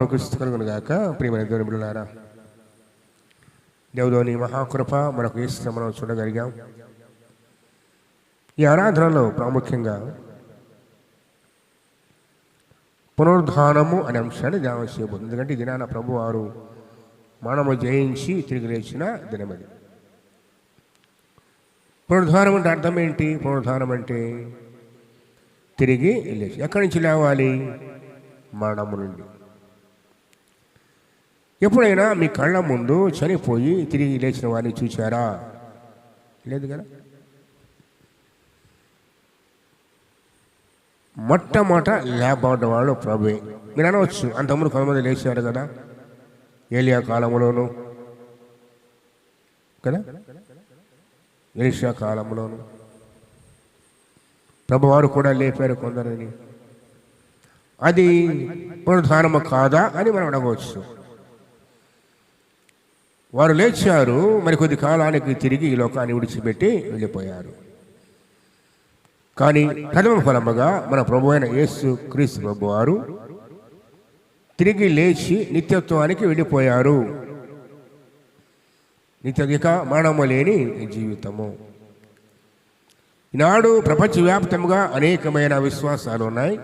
క్రీస్తు కలుగును గాక. ప్రియమైన దేవుని బిడ్డలారా, దేవుని మహాకృప మనకు ఇస్తే మనం చూడగలిగాం. ఈ ఆరాధనలో ప్రాముఖ్యంగా పునరుద్ధానము అనే అంశాన్ని ధ్యానం చేయబోతుంది. ఎందుకంటే ఈ దినాన ప్రభు వారు మనము జయించి తిరిగి లేచిన దినమది. పునరుద్ధానం అంటే అర్థం ఏంటి? పునరుద్ధానం అంటే తిరిగి లేచి. ఎక్కడి నుంచి లేవాలి? మరణము నుండి. ఎప్పుడైనా మీ కళ్ళ ముందు చనిపోయి తిరిగి లేచిన వారిని చూచారా? లేదు కదా. మొట్టమొదట లేపబడ్డవాడు ప్రభువే. మీరు అనవచ్చు, అంతకుముందు కొంతమంది లేచారు కదా, ఏలియా కాలంలోను కదా, ఎలీషా కాలంలోను ప్రభువారు కూడా లేపారు కొందరిని. అది పునరుద్ధానము కాదా అని మనం అడగవచ్చు. వారు లేచారు, మరికొద్ది కాలానికి తిరిగి ఈ లోకాన్ని విడిచిపెట్టి వెళ్ళిపోయారు. కానీ ప్రథమ ఫలముగా మన ప్రభు అయిన యేసు క్రీస్తు ప్రభు వారు తిరిగి లేచి నిత్యత్వానికి వెళ్ళిపోయారు. నిత్యధిక మరణము లేని జీవితము. ఈనాడు ప్రపంచవ్యాప్తంగా అనేకమైన విశ్వాసాలు ఉన్నాయి.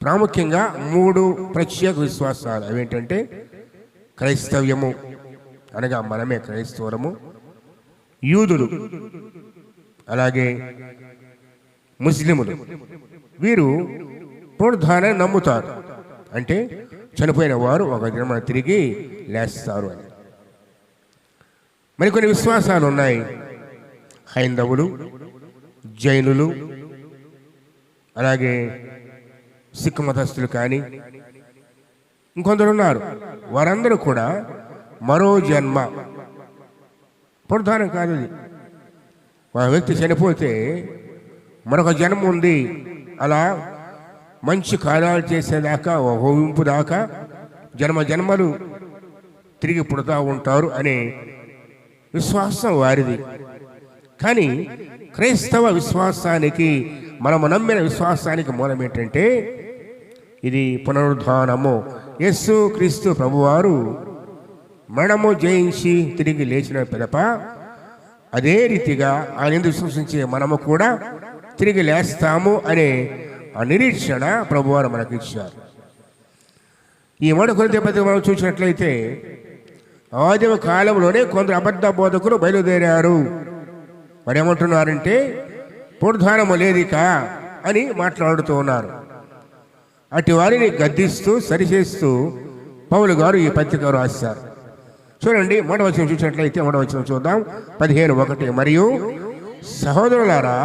ప్రాముఖ్యంగా 3 ప్రత్యేక విశ్వాసాలు. అవేంటంటే క్రైస్తవ్యము, అనగా మనమే క్రైస్తవరము, యూదులు, అలాగే ముస్లిములు. వీరు పునరుద్ధానాన్ని నమ్ముతారు. అంటే చనిపోయిన వారు ఒక దినమున తిరిగి లేస్తారు అని. మరికొన్ని విశ్వాసాలు ఉన్నాయి. హైందవులు, జైనులు, అలాగే సిక్కు మతస్థులు కానీ ఇంకొందరు ఉన్నారు. వారందరూ కూడా మరో జన్మ, పునరుద్ధానం కాదు అది. ఒక వ్యక్తి చనిపోతే మరొక జన్మ ఉంది, అలా మంచి కార్యాలు చేసేదాకా, ఊహింపు దాకా జన్మలు తిరిగి పుడతా ఉంటారు అనే విశ్వాసం వారిది. కానీ క్రైస్తవ విశ్వాసానికి, మనము నమ్మిన విశ్వాసానికి మూలం ఏంటంటే ఇది పునరుద్ధానము. యేసు క్రీస్తు ప్రభువారు మరణము జయించి తిరిగి లేచిన పిదప అదే రీతిగా ఆయన విశ్వసించే మనము కూడా తిరిగి లేస్తాము అనే ఆ నిరీక్షణ ప్రభువారు మనకు ఇచ్చారు. ఈ 1 కొరింథీ పత్రిక మనం చూసినట్లయితే ఆదిమ కాలంలోనే కొందరు అబద్ధ బోధకులు బయలుదేరారు. మరి ఏమంటున్నారంటే పునరుద్ధానము లేదిక అని మాట్లాడుతూ ఉన్నారు. అటు వారిని గద్దిస్తూ సరిచేస్తూ పౌలు గారు ఈ పత్రిక రాశారు. చూడండి, 1వ వచనం చూసినట్లయితే 1వ వచనం చూద్దాం. 15:1 మరియు సహోదరులారా,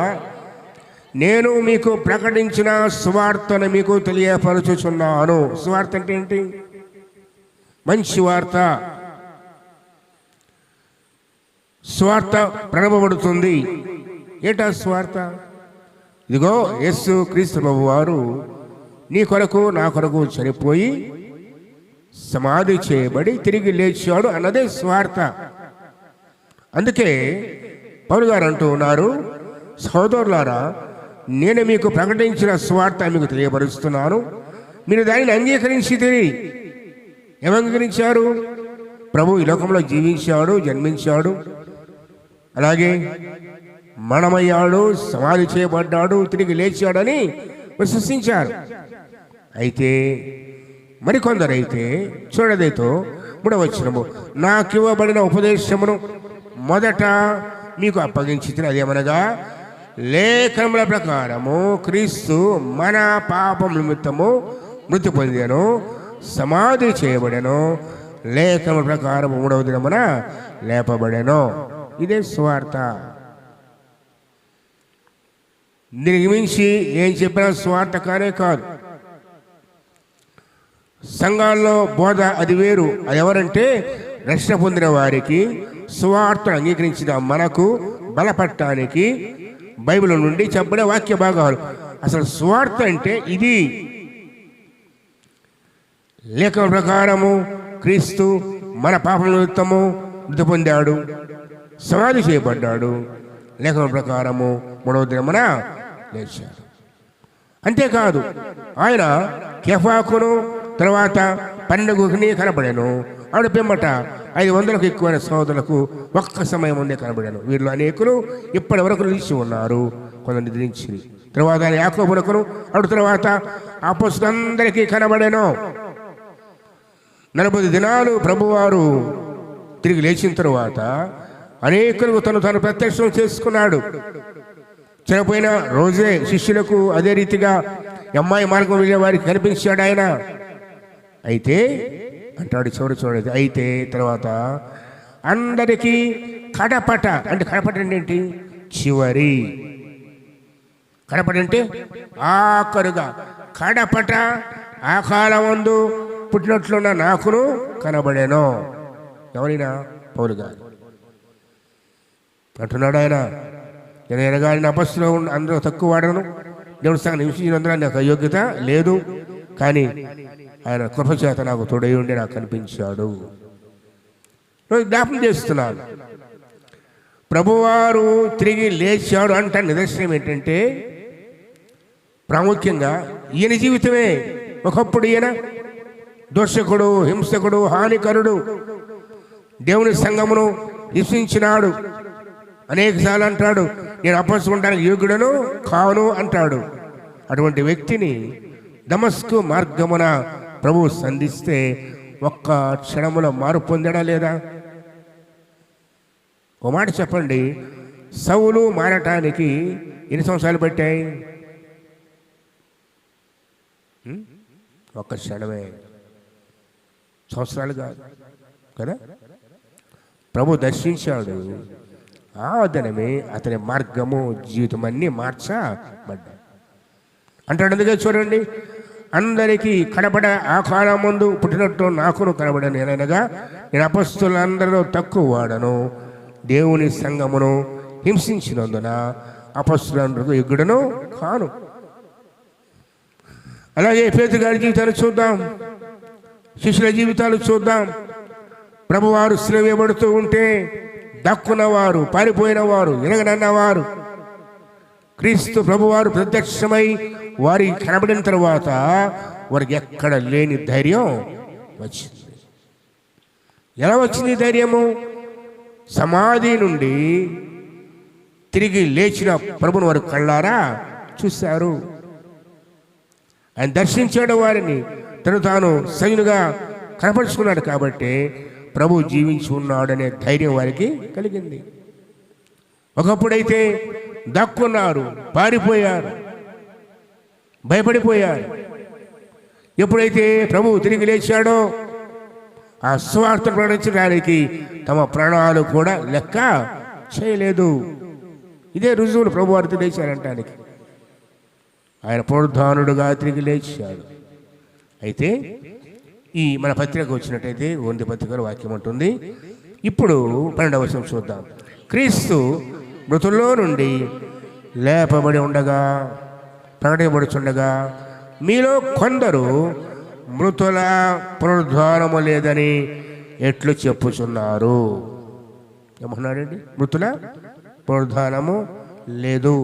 నేను మీకు ప్రకటించిన సువార్తను మీకు తెలియపరచుచున్నాను. సువార్త అంటే ఏంటి? మంచి వార్త. సువార్త ప్రణబడుతుంది. ఏటా సువార్త? ఇదిగో యేసు క్రీస్తు ప్రభువు వారు నీ కొరకు నా కొరకు చనిపోయి సమాధి చేయబడి తిరిగి లేచాడు అన్నదే స్వార్థ. అందుకే పౌలు గారు అంటూ ఉన్నారు, సహోదరులారా, నేను మీకు ప్రకటించిన స్వార్థ మీకు తెలియపరుస్తున్నాను, మీరు దానిని అంగీకరించి తిరిగి. ఏమంగీకరించారు? ప్రభు ఈ లోకంలో జీవించాడు, జన్మించాడు, అలాగే మరణమయ్యాడు, సమాధి చేయబడ్డాడు, తిరిగి లేచాడని విశ్వసించారు. అయితే మరికొందరైతే చూడదేతో 3వ వచనము, నాకు ఇవ్వబడిన ఉపదేశమును మొదట మీకు అప్పగించితిని. అదేమనగా లేఖనముల ప్రకారము క్రీస్తు మన పాపం నిమిత్తము మృతి పొందెను, సమాధి చేయబడెను, లేఖనముల ప్రకారము 3వ దినమున లేపబడెను. ఇదే స్వార్థ. దీనికి మించి ఏం చెప్పినా స్వార్థ కానే కాదు. సంఘాల్లో బోధ అది వేరు. అది ఎవరంటే రక్షణ పొందిన వారికి, సువార్తను అంగీకరించిన మనకు బలపడటానికి బైబిల్ నుండి చెప్పబడే వాక్య భాగాలు. అసలు సువార్త అంటే ఇది. లేఖన ప్రకారము క్రీస్తు మన పాపం నిమిత్తము మృతి పొందాడు, సమాధి చేయబడ్డాడు, లేఖన ప్రకారము 3వ దినమున లేచాడు. అంతేకాదు ఆయన కెఫాకును తర్వాత 12 కనబడాను. ఆవిడ పిమ్మట 500కు ఎక్కువైన సోదరులకు ఒక్క సమయం ముందే కనబడాను. వీరిలో అనేకులు ఇప్పటి వరకు నిలిచి ఉన్నారు, కొందరు నిద్రించి. తర్వాత యాకోబునకును ఆవిడ తర్వాత అపొస్తలులందరికీ కనబడాను. 40 దినాలు ప్రభువారు తిరిగి లేచిన తరువాత అనేకులకు తను ప్రత్యక్షం చేసుకున్నాడు. చనిపోయిన రోజే శిష్యులకు అదే రీతిగా అమ్మాయి మార్గం వెళ్ళే వారికి కనిపించాడు ఆయన. అయితే అంటాడు చూడదు. అయితే తర్వాత అందరికీ కడపట, అంటే కడపట అంటే ఏంటి? చివరి. కడపట అంటే ఆఖరుగా. కడపట ఆ కాలమందు పుట్టినట్లున్న నాకును కనబడేను. ఎవరైనా? పౌలు గారు అంటున్నాడు. ఆయన నేను ఎనగాడిన అపస్సులో అందరూ తక్కువ వాడను, దేవుడి సంగతి నిమిషించినందున నాకు అయోగ్యత లేదు, కానీ ఆయన కృపచేత నాకు తోడై ఉండి నాకు కనిపించాడు. జ్ఞాపం చేస్తున్నాను, ప్రభువారు తిరిగి లేచాడు అంటే నిదర్శనం ఏంటంటే, ప్రాముఖ్యంగా ఈయన జీవితమే. ఒకప్పుడు ఈయన దోషకుడు, హింసకుడు, హానికరుడు, దేవుని సంఘమును హింసించినాడు. అనేకసార్లు అంటాడు, నేను అపస్సుకుంటానికి యోగ్యుడను కాను అంటాడు. అటువంటి వ్యక్తిని దమస్కు మార్గమున ప్రభువు సంధిస్తే ఒక్క క్షణములో మారు పొందడా లేదా? ఓ మాట చెప్పండి, సౌలు మారటానికి ఎన్ని సంవత్సరాలు పట్టాయి? ఒక్క క్షణమే, సంవత్సరాలు కాదు కదా. ప్రభు దర్శించాడు, ఆ దినమే అతని మార్గము జీవితం అన్నీ మార్చబడ్డాయి అంటాడు. అందుకే చూడండి, అందరికీ కనబడ ఆ కాలం ముందు పుట్టినట్టు నాకును కనబడను. ఏనగా నేను అపొస్తలులందరిలో తక్కువ వాడను, దేవుని సంఘమును హింసించినందున అపొస్తలులందరికీ యోగ్యుడను కాను. అలాగే పేతురు గారి జీవితాలు చూద్దాం, శిష్యుల జీవితాలు చూద్దాం. ప్రభువారు శిలువ వేయబడుతూ ఉంటే దక్కున్నవారు, పారిపోయిన వారు, ఎరగనన్నవారు, క్రీస్తు ప్రభువారు ప్రత్యక్షమై వారికి కనబడిన తర్వాత వారికి ఎక్కడ లేని ధైర్యం వచ్చింది. ఎలా వచ్చింది ధైర్యము? సమాధి నుండి తిరిగి లేచిన ప్రభుని వారు కళ్ళారా చూశారు. ఆయన దర్శించాడు వారిని, తాను సైనుగా కనపరుచుకున్నాడు. కాబట్టి ప్రభు జీవించి ఉన్నాడనే ధైర్యం వారికి కలిగింది. ఒకప్పుడైతే దక్కున్నారు, పారిపోయారు, భయపడిపోయారు. ఎప్పుడైతే ప్రభు తిరిగి లేచాడో ఆ సువార్త ప్రకటించడానికి తమ ప్రాణాలు కూడా లెక్క చేయలేదు. ఇదే రుజువులు ప్రభు వారితో లేచారంటానికి. ఆయన పునరుద్ధానుడుగా తిరిగి లేచాడు. అయితే ఈ మన పత్రిక వచ్చినట్టయితే ఓంది పత్రికలో వాక్యం ఉంటుంది. ఇప్పుడు 12వ వచనం చూద్దాం. క్రీస్తు మృతుల్లో నుండి లేపబడి ఉండగా, ప్రకటించబడుచుండగా మీలో కొందరు మృతుల పునరుద్ధానము లేదని ఎట్లు చెప్పుచున్నారు. ఏమన్నాడండి? మృతుల పునరుద్ధానము లేదు.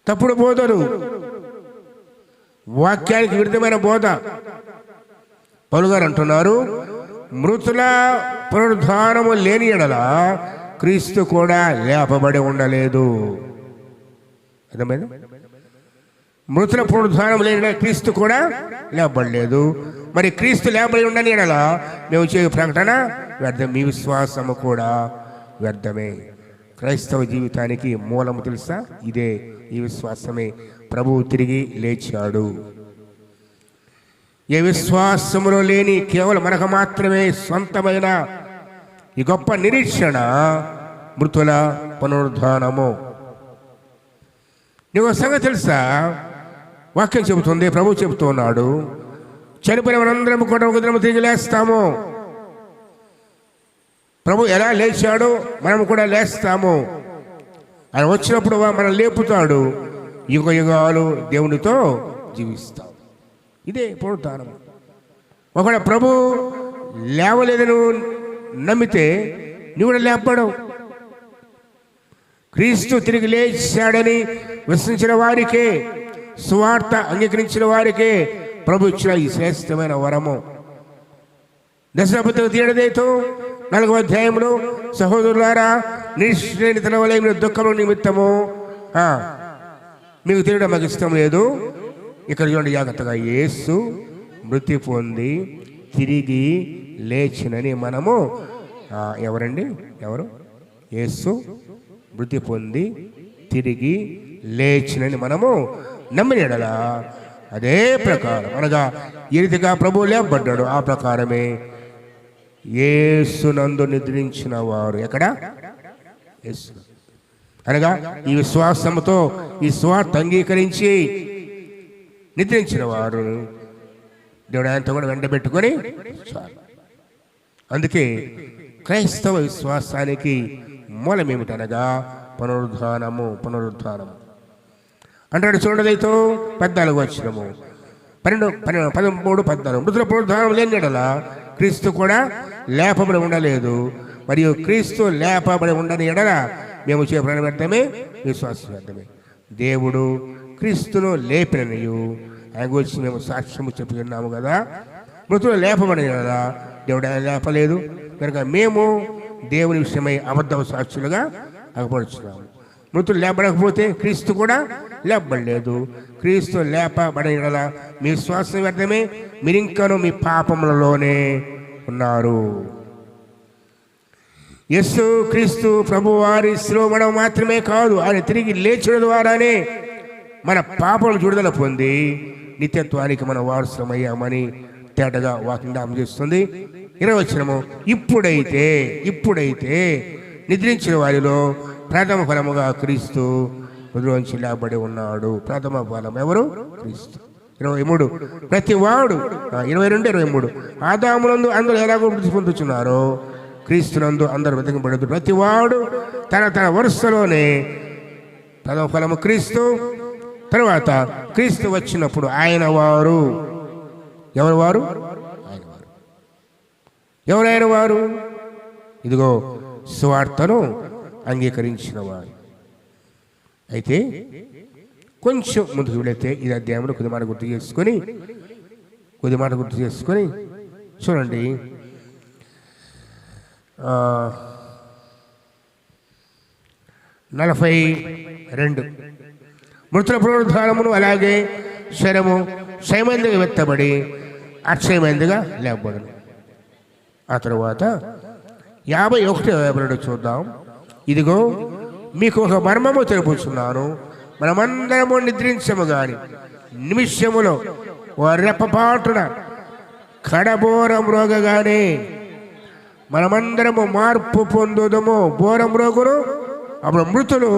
తప్పుడు బోధలు, వాక్యానికి విరుద్ధమైన బోధ. పౌలు గారు అంటున్నారు, మృతుల పునరుద్ధానము లేని ఎడల క్రీస్తు కూడా లేపబడి ఉండలేదు. అర్థమైంది? మృతుల పునరుద్ధానం లేని క్రీస్తు కూడా లేపబడలేదు. మరి క్రీస్తు లేపబడి ఉండని ఎడల మేము చేయ ప్రకటన వ్యర్థం, మీ విశ్వాసము కూడా వ్యర్థమే. క్రైస్తవ జీవితానికి మూలము తెలుసా? ఇదే, ఈ విశ్వాసమే. ప్రభువు తిరిగి లేచాడు. ఏ విశ్వాసములో లేని కేవలం మనకు మాత్రమే సొంతమైన ఈ గొప్ప నిరీక్షణ మృతుల పునరుద్ధానము. నీకు సంగతి తెలుసా? వాక్యం చెబుతుంది, ప్రభు చెబుతూ ఉన్నాడు, చనిపోయిన మనందరం కూడా ఒక దినం తిరిగి లేస్తాము. ప్రభు ఎలా లేచాడో మనం కూడా లేస్తాము. ఆయన వచ్చినప్పుడు మనం లేపుతాడు, యుగ యుగాలు దేవునితో జీవిస్తాం. ఇదే పునరుద్ధానం. ఒకవేళ ప్రభు లేవలేదని నమ్మితే నువ్వు కూడా లేపడం. క్రీస్తు తిరిగి లేచాడని విశ్వసించిన వారికే, సువార్త అంగీకరించిన వారికే ప్రభు ఇచ్చిన ఈ శ్రేష్టమైన వరము. దశపత్రిక తీయడదేతో 4వ అధ్యాయంలో, సహోదరులారా నిశ్చయితన వలె మీరు దుఃఖము నిమిత్తము మీకు తినడం మాకు ఇష్టం లేదు. ఇక్కడ చూడండి జాగ్రత్తగా, యేసు మృతి పొంది తిరిగి లేచినని మనము ఎవరండి? ఎవరు? యేసు మృతి పొంది తిరిగి లేచినని మనము నమ్మిన యెడల అదే ప్రకారం, అనగా ఈ రీతిగా ప్రభువు లేపబడ్డాడు, ఆ ప్రకారమే యేసునందు నిద్రించిన వారు ఎక్కడ? యేసు. అనగా ఈ విశ్వాసంతో ఈ స్వార్థ అంగీకరించి నిద్రించిన వారు దేవుడు ఆయనతో కూడా వెంటబెట్టుకొని చాలు. అందుకే క్రైస్తవ విశ్వాసానికి మూలం ఏమిటనగా పునరుద్ధానము. అంటాడు చూడదైతే 14వ వచనము, 13, 14 మృతుల పునరుద్ధానం లేని యెడల క్రీస్తు కూడా లేపబడి ఉండలేదు, మరియు క్రీస్తు లేపబడి ఉండని యెడల మేము చే ప్రాణ వ్యర్థమే, విశ్వాసం వ్యర్థమే. దేవుడు క్రీస్తును లేపిననియు ఆయన గురించి మేము సాక్ష్యము చెప్పుకున్నాము కదా. మృతులు లేపబడిన యెడల దేవుడు ఆయన లేపలేదు కనుక మేము దేవుని విషయమై అబద్ధ సాక్షులుగా అగపడుచున్నాము. మృతులు లేపబడకపోతే క్రీస్తు కూడా లేపబడలేదు. క్రీస్తు లేపబడిన యెడల మీ విశ్వాసం వ్యర్థమే, మీరింకను మీ పాపములలోనే ఉన్నారు. యేసు క్రీస్తు ప్రభువారి శ్రమడం మాత్రమే కాదు, ఆయన తిరిగి లేచడం ద్వారానే మన పాపములు విడుదల పొంది నిత్యత్వానికి మన వారసులమయ్యామని తేటగా వాక్యం అందజేస్తుంది. 20వ వచనము, ఇప్పుడైతే నిద్రించిన వారిలో ప్రథమ ఫలముగా క్రీస్తు మృతుల్లోంచి లేపబడి ఉన్నాడు. ప్రథమ ఫలం ఎవరు? క్రీస్తు. 23 ప్రతివాడు 22, 23 ఆదామునందు అందరూ ఎలాగో మృతి పొందుతున్నారో క్రీస్తునందు అందరూ వెతకబడదు. ప్రతివాడు తన వరుసలోనే ప్రథమ ఫలము క్రీస్తు, తర్వాత క్రీస్తు వచ్చినప్పుడు ఆయన వారు. ఎవరు వారు? ఆయన వారు. ఎవరైన వారు? ఇదిగో సువార్తను అంగీకరించిన వారు. అయితే కొంచెం ముందుకు వెళితే ఈ అధ్యాయంలో కొద్ది మాట గుర్తు చేసుకొని చూడండి. 42 మృతుల పునరుద్ధానమును అలాగే శరము క్షయమైందిగా వెత్తబడి అక్షయమైందిగా లేపబడును. ఆ తరువాత 51 చూద్దాం. ఇదిగో మీకు ఒక మర్మము తెలుపుచున్నాను, మనమందరము నిద్రించము గాని నిమిషములో ఓ రెప్పపాటున కడబోరం రోగగానే మనమందరము మార్పు పొందుదము. బోరం రోగును, అప్పుడు మృతులు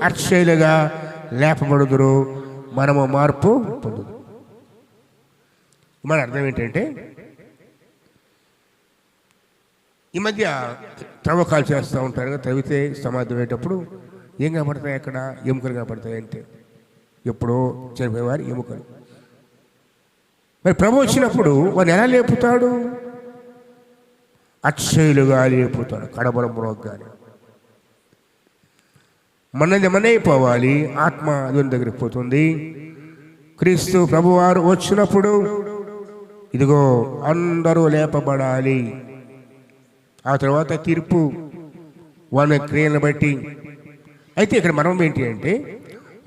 అక్షయులుగా లేపబడుదురు, మనము మార్పు పొందుదు. మన అర్థం ఏంటంటే, ఈ మధ్య త్రవ్వకాలు చేస్తూ ఉంటారు కదా, తవ్వితే సమాధి అయ్యేటప్పుడు ఏం కనపడతాయి? అక్కడ ఎముకలు కనపడతాయి. అంటే ఎప్పుడో చనిపోయేవారు ఎముకలు. మరి ప్రభు వచ్చినప్పుడు వారిని ఎలా లేపుతాడు? అక్షయులుగా లేపుతాడు, కడబలం రోగాన్ని. మనది మనైపోవాలి, ఆత్మ దేవుని దగ్గరికి పోతుంది. క్రీస్తు ప్రభువారు వచ్చినప్పుడు ఇదిగో అందరూ లేపబడాలి. ఆ తర్వాత తీర్పు వాళ్ళ క్రియలను బట్టి. అయితే ఇక్కడ మనం ఏంటి అంటే,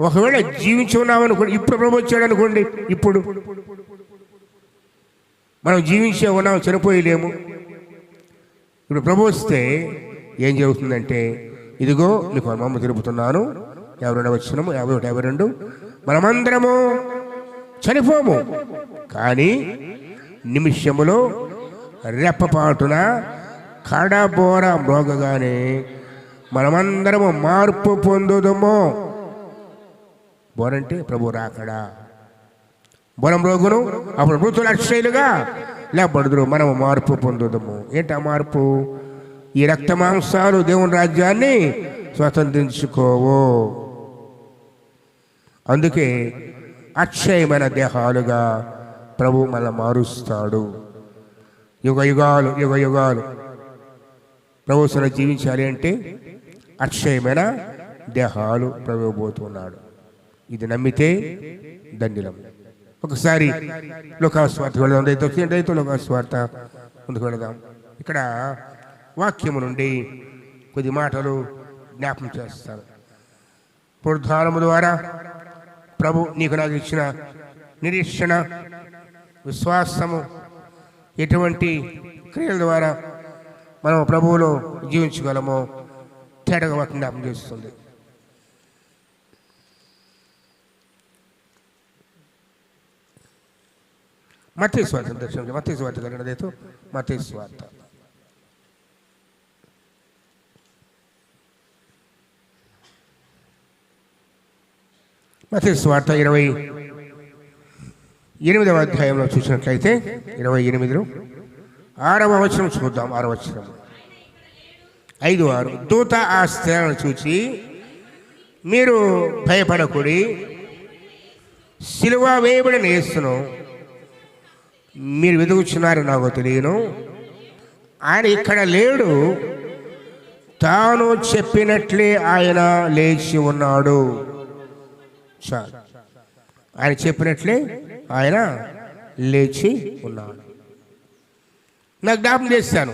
ఒకవేళ జీవించి ఉన్నామనుకోండి, ఇప్పుడు ప్రభు వచ్చాడు అనుకోండి, ఇప్పుడు మనం జీవించే ఉన్నాం, చనిపోయలేము. ఇప్పుడు ప్రభు వస్తే ఏం జరుగుతుందంటే, ఇదిగో మీకు మమ్మ తిరుపుతున్నాను. 52వ వచనము, 51, 52 మనమందరము చనిపోము, కానీ నిమిషములో రెప్పపాటున కడబోర మ్రోగగానే మనమందరము మార్పు పొందుదము. బోరంటే ప్రభు రాకడా. బోరం రోగును, అప్పుడు మృతులు అక్షయులుగా లేపబడుదురు, మనము మార్పు పొందుదము. ఏంటి ఆ మార్పు? ఈ రక్త మాంసాలు దేవుని రాజ్యాన్ని స్వతంత్రించుకోవు. అందుకే అక్షయమైన దేహాలుగా ప్రభు మన మారుస్తాడు. యుగ యుగాలు ప్రభుత్వం జీవించాలి అంటే అక్షయమైన దేహాలు ప్రవేశపోతున్నాడు. ఇది నమ్మితే దండిలం. ఒకసారి లోకాస్వార్త వెళదాం. దయతో లోకాస్వార్త ముందుకు వెళదాం. ఇక్కడ వాక్యము నుండి కొద్ది మాటలు జ్ఞాపకం చేస్తాను. పునరుద్ధానము ద్వారా ప్రభు నీకు నాకు ఇచ్చిన నిరీక్షణ, విశ్వాసము, ఎటువంటి క్రియల ద్వారా మనం ప్రభువులో జీవించగలమో తేటగా వాక్యం జ్ఞాపకం చేస్తుంది. మత్తయి సువార్త దర్శనం. మత్తయి సువార్త కలిగినదేతో మత్తయి సువార్త మత్తయి సువార్త 28వ అధ్యాయంలో చూసినట్లయితే 28లో 6వ వచనం చూద్దాం. 6వ వచనం 5:6 దూత ఆ స్త్రీలను చూచి, మీరు భయపడకుడి, సిలువ వేయబడిన యేసును మీరు వెతుకుచున్నారు, నాకు తెలియను. ఆయన ఇక్కడ లేడు, తాను చెప్పినట్లే ఆయన లేచి ఉన్నాడు. చాలు, ఆయన చెప్పినట్లే ఆయన లేచి ఉన్నాడు. నాకు జ్ఞాపకం చేశాను,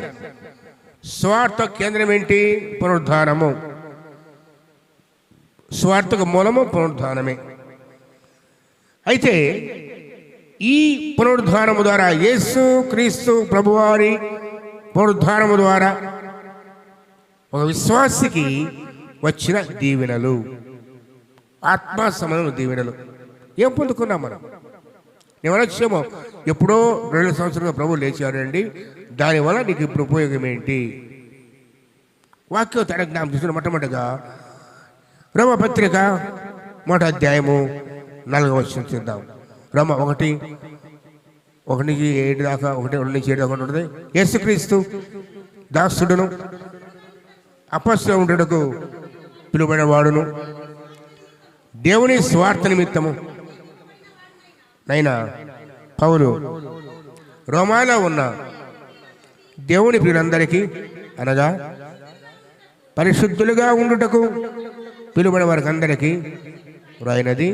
స్వార్థ కేంద్రం ఏంటి? పునరుద్ధానము. స్వార్థకు మూలము పునరుద్ధానమే. అయితే ఈ పునరుద్ధానము ద్వారా, యేసు క్రీస్తు ప్రభువారి పునరుద్ధానము ద్వారా ఒక విశ్వాసికి వచ్చిన దీవెనలు, ఆత్మ సంబంధం దీవెనలు ఏం పొందుకున్నాం మనం? ఏమనొచ్చేమో ఎప్పుడో 2 సంవత్సరాలుగా ప్రభు లేచాడండి, దానివల్ల నీకు ఇప్పుడు ఉపయోగం ఏంటి? వాక్యం తన జ్ఞాపకం చేస్తున్న మొట్టమొదటిగా రోమపత్రిక 1వ అధ్యాయము 4వ వచనం చూద్దాం. రోమ 1:1-7 దాకా 1:2-7 దాకా ఉంటుంది. యేసుక్రీస్తు దాసుడును అపొస్తలుడుకు పిలువబడిన వాడును, దేవుని స్వార్థ నిమిత్తము నైనా పౌలు రోమాలో ఉన్న దేవుని ప్రియులందరికీ, అనగా పరిశుద్ధులుగా ఉండుటకు పిలువబడిన వారికి అందరికీ రాయినది.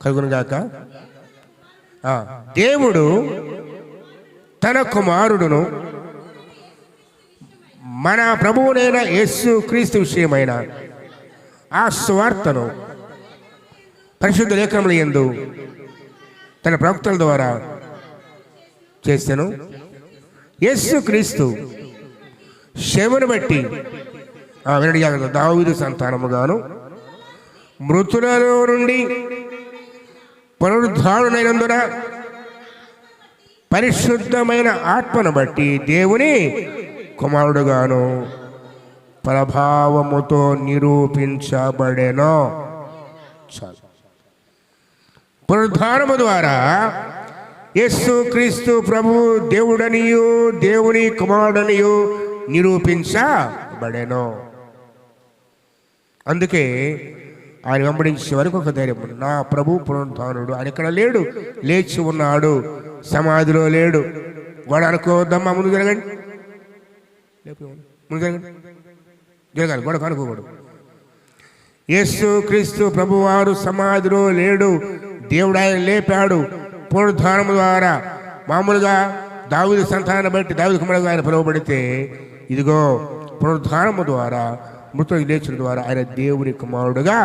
కలుగునుగాక. దేవుడు తన కుమారుడును మన ప్రభువునైన యేసు క్రీస్తు విషయమైన ఆ స్వార్థను పరిశుద్ధ లేఖనముల యందు తన ప్రవక్తల ద్వారా చేసెను. యేసు క్రీస్తు శవను బట్టి వెనడిగా దావీదు సంతానముగాను, మృతులలో నుండి పునరుద్ధారుడైనందున పరిశుద్ధమైన ఆత్మను బట్టి దేవుని కుమారుడుగాను ప్రభావముతో నిరూపించబడెను. చాలు. పునరుద్ధానము ద్వారా యేసు క్రీస్తు ప్రభు దేవుడనియు దేవుని కుమారుడనియు నిరూపించబడెను. అందుకే ఆయన వెంబడించే వరకు ఒక ధైర్యం, నా ప్రభు పునరుద్ధానుడు, ఆయన ఇక్కడ లేడు, లేచి ఉన్నాడు, సమాధిలో లేడు. వాడు అనుకోవద్దమ్మా, ముందు జరగండి, ముందు జరగాలి, గొడవ అనుకోకూడదు. యేసు క్రీస్తు ప్రభువారు సమాధిలో లేడు, దేవుడు ఆయన లేపాడు. పునరుద్ధానము ద్వారా మామూలుగా దావీదు సంతానాన్ని బట్టి దావీదు కుమారుడుగా ఆయన పిలువబడితే, ఇదిగో పునరుద్ధానము ద్వారా మృతులు లేచిన ద్వారా ఆయన దేవుని కుమారుడుగా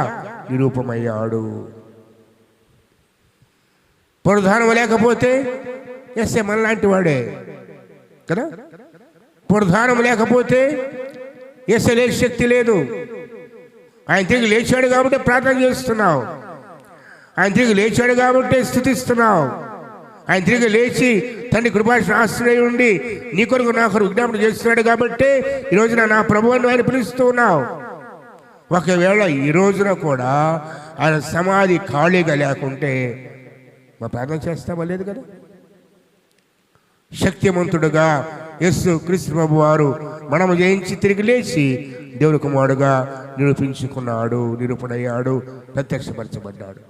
నిరూపమయ్యాడు. పునరుద్ధానం లేకపోతే ఎస్ఏ మనలాంటి వాడే కదా. పునరుద్ధానం లేకపోతే ఎస్ఏ లేచే శక్తి లేదు. ఆయన తిరిగి లేచాడు కాబట్టి ప్రార్థన చేస్తున్నావు, ఆయన తిరిగి లేచాడు కాబట్టి స్తుతిస్తున్నావు, ఆయన తిరిగి లేచి తండ్రి కృపాశ్రాశ్రయ ఉండి నీ కొరకు నా కొరకు విజ్ఞాపన చేస్తున్నాడు కాబట్టి ఈ రోజున నా ప్రభువును ఆయన పిలుస్తూ ఉన్నావు. ఒకవేళ ఈ రోజున కూడా ఆయన సమాధి ఖాళీగా లేకుంటే మా ప్రార్థన చేస్తామా? లేదు కదా. శక్తిమంతుడుగా యేసు క్రీస్తు ప్రభు వారు మనము జయించి తిరిగి లేచి దేవుని కుమారుడుగా నిరూపించుకున్నాడు, నిరూపణయ్యాడు, ప్రత్యక్షపరచబడ్డాడు.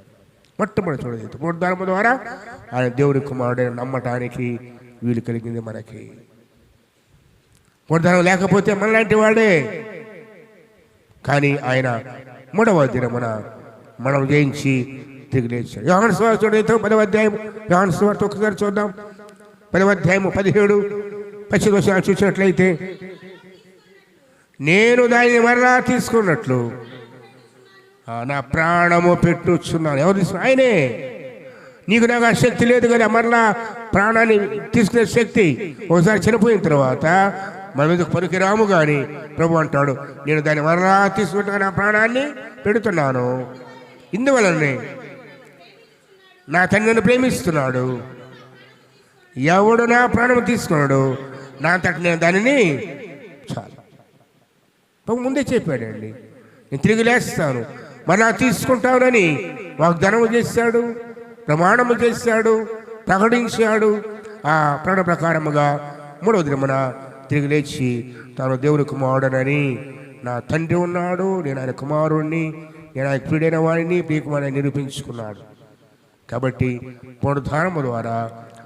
మొట్టమొదటి చూడలేదు పునరుద్ధానము ద్వారా ఆయన దేవుని కుమారుడైన నమ్మటానికి వీలు కలిగింది మనకి. పునరుద్ధానం లేకపోతే మనలాంటి వాడే. కానీ ఆయన 3వ దినమున మనం జయించి తిరిగి లేచాడు. యోహాను సువార్త చూడండి, 10వ అధ్యాయం. యోహాను సువార్త ఒక్కసారి చూద్దాం. 10వ అధ్యాయము 17-18 చూసినట్లయితే, నేను దానిని మరలా తీసుకున్నట్లు నా ప్రాణము పెట్టుచున్నాను. ఎవరు తీసుకున్నా? ఆయనే. నీకు నాకు ఆ శక్తి లేదు కదా, మరలా ప్రాణాన్ని తీసుకునే శక్తి. ఒకసారి చనిపోయిన తర్వాత మన మీదకు పనికిరాము. కానీ ప్రభు అంటాడు, నేను దాన్ని మరలా తీసుకుంటా, నా ప్రాణాన్ని పెడుతున్నాను. ఇందువలనే నా తండ్రి నన్ను ప్రేమిస్తున్నాడు. ఎవడు నా ప్రాణం తీసుకున్నాడు, నా అంతటి నేను దానిని చాలు ప్రభు ముందే చెప్పాడండి. నేను తిరిగి లేస్తాను, మరలా తీసుకుంటానని వాగ్దానము చేశాడు, ప్రమాణము చేశాడు, ప్రకటించాడు. ఆ ప్రకటన ప్రకారముగా 3వ దినమున తిరిగి లేచి తాను దేవుని కుమారుడనని, నా తండ్రి ఉన్నాడు, నేను ఆయన కుమారుణ్ణి, నేను ఆయన ప్రియుడైన వాడిని, ప్రియకుమారుని నిరూపించుకున్నాడు. కాబట్టి పునరుద్ధానము ద్వారా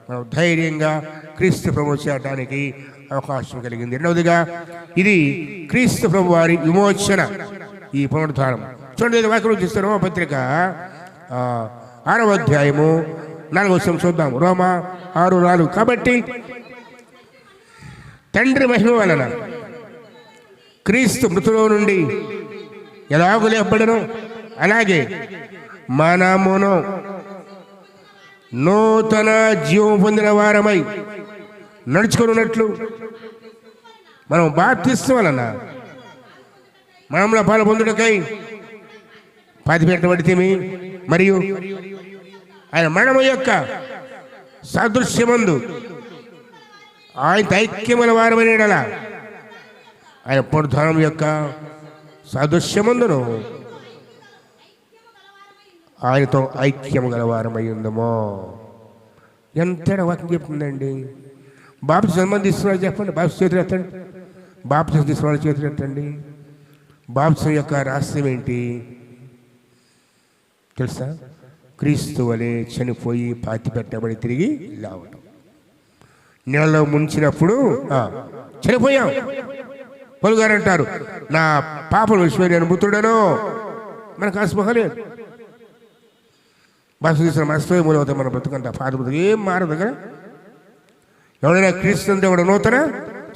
మనం ధైర్యంగా క్రీస్తు ప్రభు చేయడానికి అవకాశం కలిగింది. రెండవదిగా ఇది క్రీస్తు ప్రభు వారి విమోచన, ఈ పునరుద్ధానం. చూడండి, వాక్యం చూస్తే రోమపత్రిక 6వ అధ్యాయము 4వ వచనం చూద్దాం. రోమా 6:4. కాబట్టి తండ్రి మహిమ వలన క్రీస్తు మృతులో నుండి ఎలాగూ లేపబడను, అలాగే మనమును నూతన జీవం పొందిన వారమై నడుచుకున్నట్లు మనం బాప్తిస్మం వలన మనంలో పాలు పొందుటకై పాతిపెట్టబడితిమి. మరియు ఆయన మరణము యొక్క సాదృశ్యమందు ఆయన ఐక్యమైన వారమైన ఎడల ఆయన పునరుద్ధానం యొక్క సాదృశ్యమందును ఆయనతో ఐక్యము గల వారమై ఉందమో. ఎంత వాక్యం చెప్తుందండి. బాప్తిసం ఎంతమంది తీసుకున్నారు చెప్పండి. బాప్తిసం చేతులు ఎత్తండి. బాప్తిసం తీసుకున్న చేతులు ఎత్తండి. బాప్తిసం యొక్క రహస్యం ఏంటి తెలుసా? క్రీస్తు వలె చనిపోయి పాతి పెట్టబడి తిరిగి లేవటం. నీళ్ళలో ముంచినప్పుడు చనిపోయాం. పలుగారు అంటారు, నా పాపలు విషయమై నేను మృతుడను. మనకు అస్పహలేదు. బస్సు తీసుకున్న మనస్పై మూలవుతాయి. మన బ్రతుకంతా పాత బ్రతుకు ఏం మారదు కదా. ఎవడైనా క్రీస్తు దేవుడు నూతన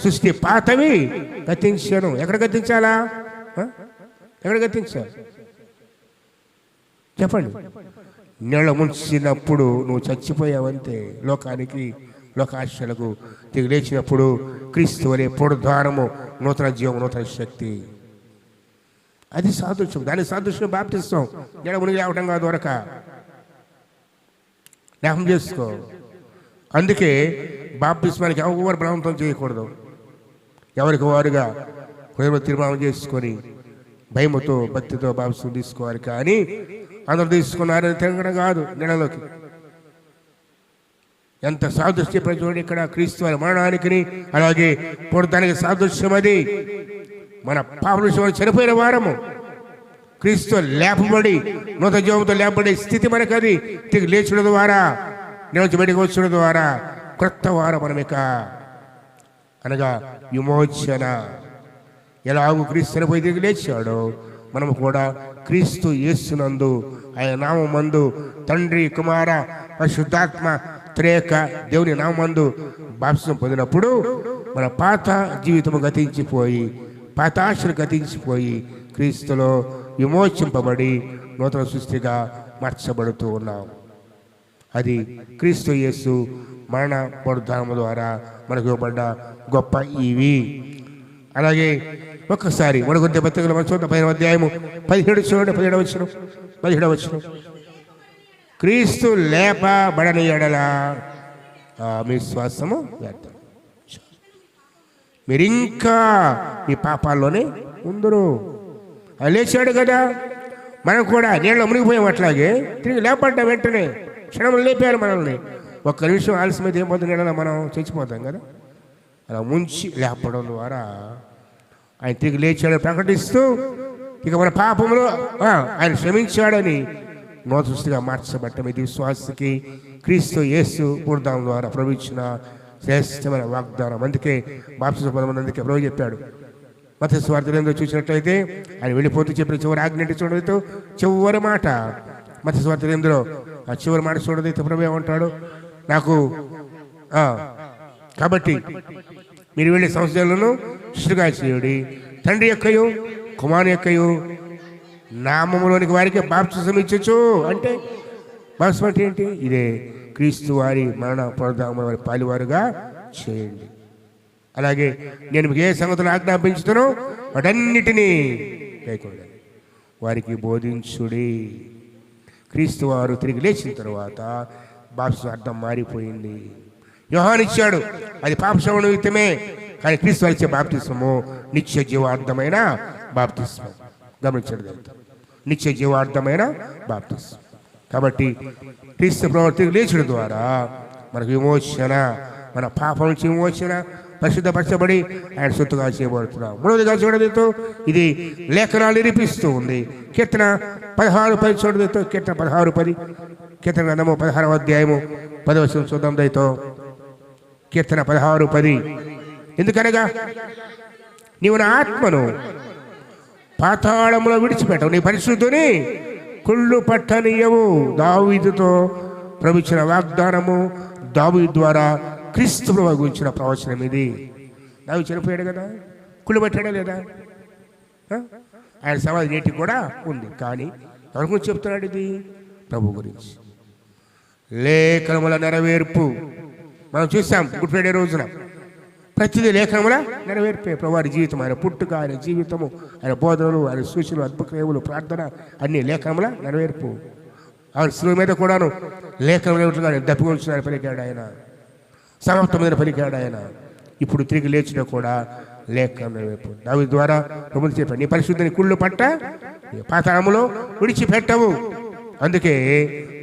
సృష్టి, పాతవి గతించాను. ఎక్కడ గతించాలా? ఎక్కడ గతించాలి చెప్పండి. నీళ్ళ ముంచినప్పుడు నువ్వు చచ్చిపోయావంతే. లోకానికి, లోకాశలకు తిరిగి లేచినప్పుడు క్రీస్తు వలె పునరుద్ధానము, నూతన జీవం, నూతన శక్తి. అది సాదృశ్యం. దాని సాదృశ్యం బాప్తిస్మం. నీళ్ళ మునిగి రావటం కాదు, దొరక జ్ఞాపకం చేసుకో. అందుకే బాప్తిస్మానికి ఎవరు బలవంతం చేయకూడదు. ఎవరికి వారుగా హృదయంలో తీర్మానం చేసుకొని భయముతో, భక్తితో బాప్తిస్మం తీసుకోవాలి. కానీ అందరూ తీసుకున్నారని తిరగడం కాదు. నీళ్ళలోకి ఎంత సాదృశ్యం చూడండి. ఇక్కడ క్రీస్తు వారి మరణానికి, అలాగే పునరుద్ధానానికి సాదృశ్యం అది. మన పాపల చనిపోయిన వారము క్రీస్తు లేపబడి, నూతన జీవంతో లేపబడి స్థితి మనకు అది. తిరిగి లేచడం ద్వారా, నిలిచి బయటకు వచ్చడం ద్వారా క్రొత్త వారం మనమిక, అనగా విమోచన. ఎలాగూ క్రీస్తు చనిపోయి తిరిగి లేచాడో మనము కూడా క్రీస్తు యేసునందు, ఆయన నామందు, తండ్రి, కుమార, పరిశుద్ధాత్మ త్రేక దేవుని నామందు బాప్తిసం పొందినప్పుడు మన పాత జీవితము గతించిపోయి, పాతాశలు గతించిపోయి క్రీస్తులో విమోచింపబడి నూతన సృష్టిగా మార్చబడుతూ ఉన్నాం. అది క్రీస్తు యేసు మరణ పునరుద్ధానము ద్వారా మనకు ఇవ్వబడ్డ గొప్ప ఇవి. అలాగే ఒక్కసారి మరుగుద్ద పత్రికల మనం చూద్దాం. 15వ అధ్యాయము 17 చూడండి. 17వ వచనం. క్రీస్తు లేపబడని ఎడల మీ శ్వాసము వ్యర్థం. మీరింకా మీ పాపాల్లోనే ఉందరు. అది లేచాడు కదా, మనం కూడా నీళ్ళలో మునిగిపోయాం. అట్లాగే తిరిగి లేపడ్డ వెంటనే క్షణం లేపారు మనల్ని. ఒక్క నిమిషం ఆలస్యమైతే ఏమవుతుంది, నీళ్ళలో మనం చచ్చిపోతాం కదా. అలా ముంచి లేపడం ద్వారా ఆయన తిరిగి లేచాడని ప్రకటిస్తూ, ఇక మన పాపంలో ఆయన క్షమించాడని నూతన సృష్టిగా మార్చబట్టం. ఇది విశ్వాసకి క్రీస్తు యేసు పునరుద్ధానం ద్వారా ప్రవహించిన శ్రేష్టమైన వాగ్దానం. అందుకే బాప్తిస్మ పొందమని అందుకే ప్రభు చెప్పాడు. మత్తయి సువార్త 8 చూసినట్లయితే ఆయన వెళ్ళిపోతూ చెప్పిన చివరి ఆజ్ఞ ఏంటి చూడదైతే చివరి మాట. మత్తయి సువార్త 8 ఆ చివరి మాట చూడదైతే ప్రభు ఏమంటాడు, నాకు కాబట్టి మీరు వెళ్ళే సంస్థలను శిష్యులుగా చేయుడి, తండ్రి యొక్కయు కుమారుని యొక్కయు నామములోనికి వారికి బాప్తిసం ఇచ్చచ్చు. అంటే బాప్తిసం అంటే ఏంటి? ఇదే క్రీస్తు వారి మరణ పునరుద్ధానముల వారి పాలివారుగా చేయండి. అలాగే నేను మీకు ఏ సంగతులు ఆజ్ఞాపించుతానో వాటన్నిటినీ లేకుండా వారికి బోధించుడి. క్రీస్తు వారు తిరిగి లేచిన తర్వాత బాప్తిసం అర్థం మారిపోయింది. యోహాను ఇచ్చాడు, అది పాపక్షమణ నిమిత్తమే. కానీ క్రీస్తు వారు ఇచ్చే బాప్తిస్మము నిత్య జీవార్థమైన బాప్తిస్మం. గమనించండి, నిత్య జీవార్థమైన బాప్తిస్మం. కాబట్టి క్రీస్తు ప్రభువు తిరిగి లేచడం ద్వారా మనకు విమోచన, మన పాపం నుంచి విమోచన, పరిశుద్ధపరచబడి ఆయన సొత్తుగా చేయబడుతున్నాం. మూడవదిగా చూడడంతో ఇది లేఖనాలు నిరూపిస్తూ ఉంది. కీర్తన 16:10 చూడడంతో కీర్తన 16:10 కీర్తన గ్రంథము 16వ అధ్యాయము 10వ వచనం చూద్దాం దయతో. కీర్తన 16:10 ఎందుకనగా నీవు నా ఆత్మను పాతాళములో విడిచిపెట్టవు, నీ పరిశుద్ధుని కుళ్ళు పట్టనీయవు. దావీదుతో ప్రభుత్వ వాగ్దానము, దావీదు ద్వారా క్రీస్తు ప్రభువు గురించిన ప్రవచనం ఇది. దావీదు చనిపోయాడు కదా, కుళ్ళు పట్టాడా లేదా? ఆయన సమాధి నేటికి కూడా ఉంది. కానీ ఎవరి గురించి చెప్తున్నాడు? ఇది ప్రభు గురించి. లేఖనముల నెరవేర్పు మనం చూసాం. గుడ్ ఫ్రైడే రోజున ప్రతిదీ లేఖనముల నెరవేర్పే. ప్రభు వారి జీవితం, ఆయన పుట్టుక, ఆయన జీవితము, ఆయన బోధనలు, ఆయన సూచనలు, అద్భుతములు, ప్రార్థన అన్ని లేఖనముల నెరవేర్పు. ఆయన శిలువ మీద కూడాను లేఖనములుగా దప్పికొంచున్నారు పలికాడు ఆయన, సమాప్తమైన పలికాడు ఆయన. ఇప్పుడు తిరిగి లేచిన కూడా లేఖనం నెరవేర్పు. దావీదు ద్వారా ప్రభు చెప్పాడు, నీ పరిశుద్ధిని కుళ్ళు పట్ట పాతాళములో విడిచిపెట్టవు. అందుకే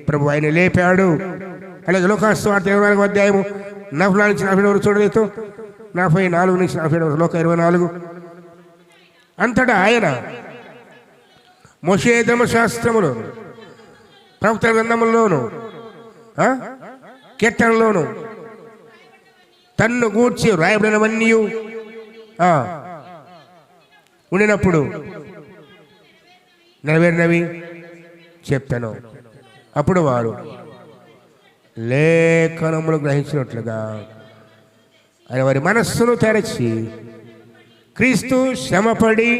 ప్రభు ఆయన లేపాడు. అలాగే లోకాసు వార్త 24వ అధ్యాయము 44 నుంచి 47 చూడలేదు. 44 నుంచి 47 లోక 24. అంతటా ఆయన మోషే ధర్మశాస్త్రములోను, ప్రవక్తల గ్రంథముల్లోను, కీర్తనలోను తన్ను గూర్చి రాయబడినవన్నీ ఉండినప్పుడు నెరవేరినవి చెప్పాను. అప్పుడు వారు లేఖనములు గ్రహించినట్లుగా ఆయన వారి మనస్సును తెరచి క్రీస్తు శ్రమపడి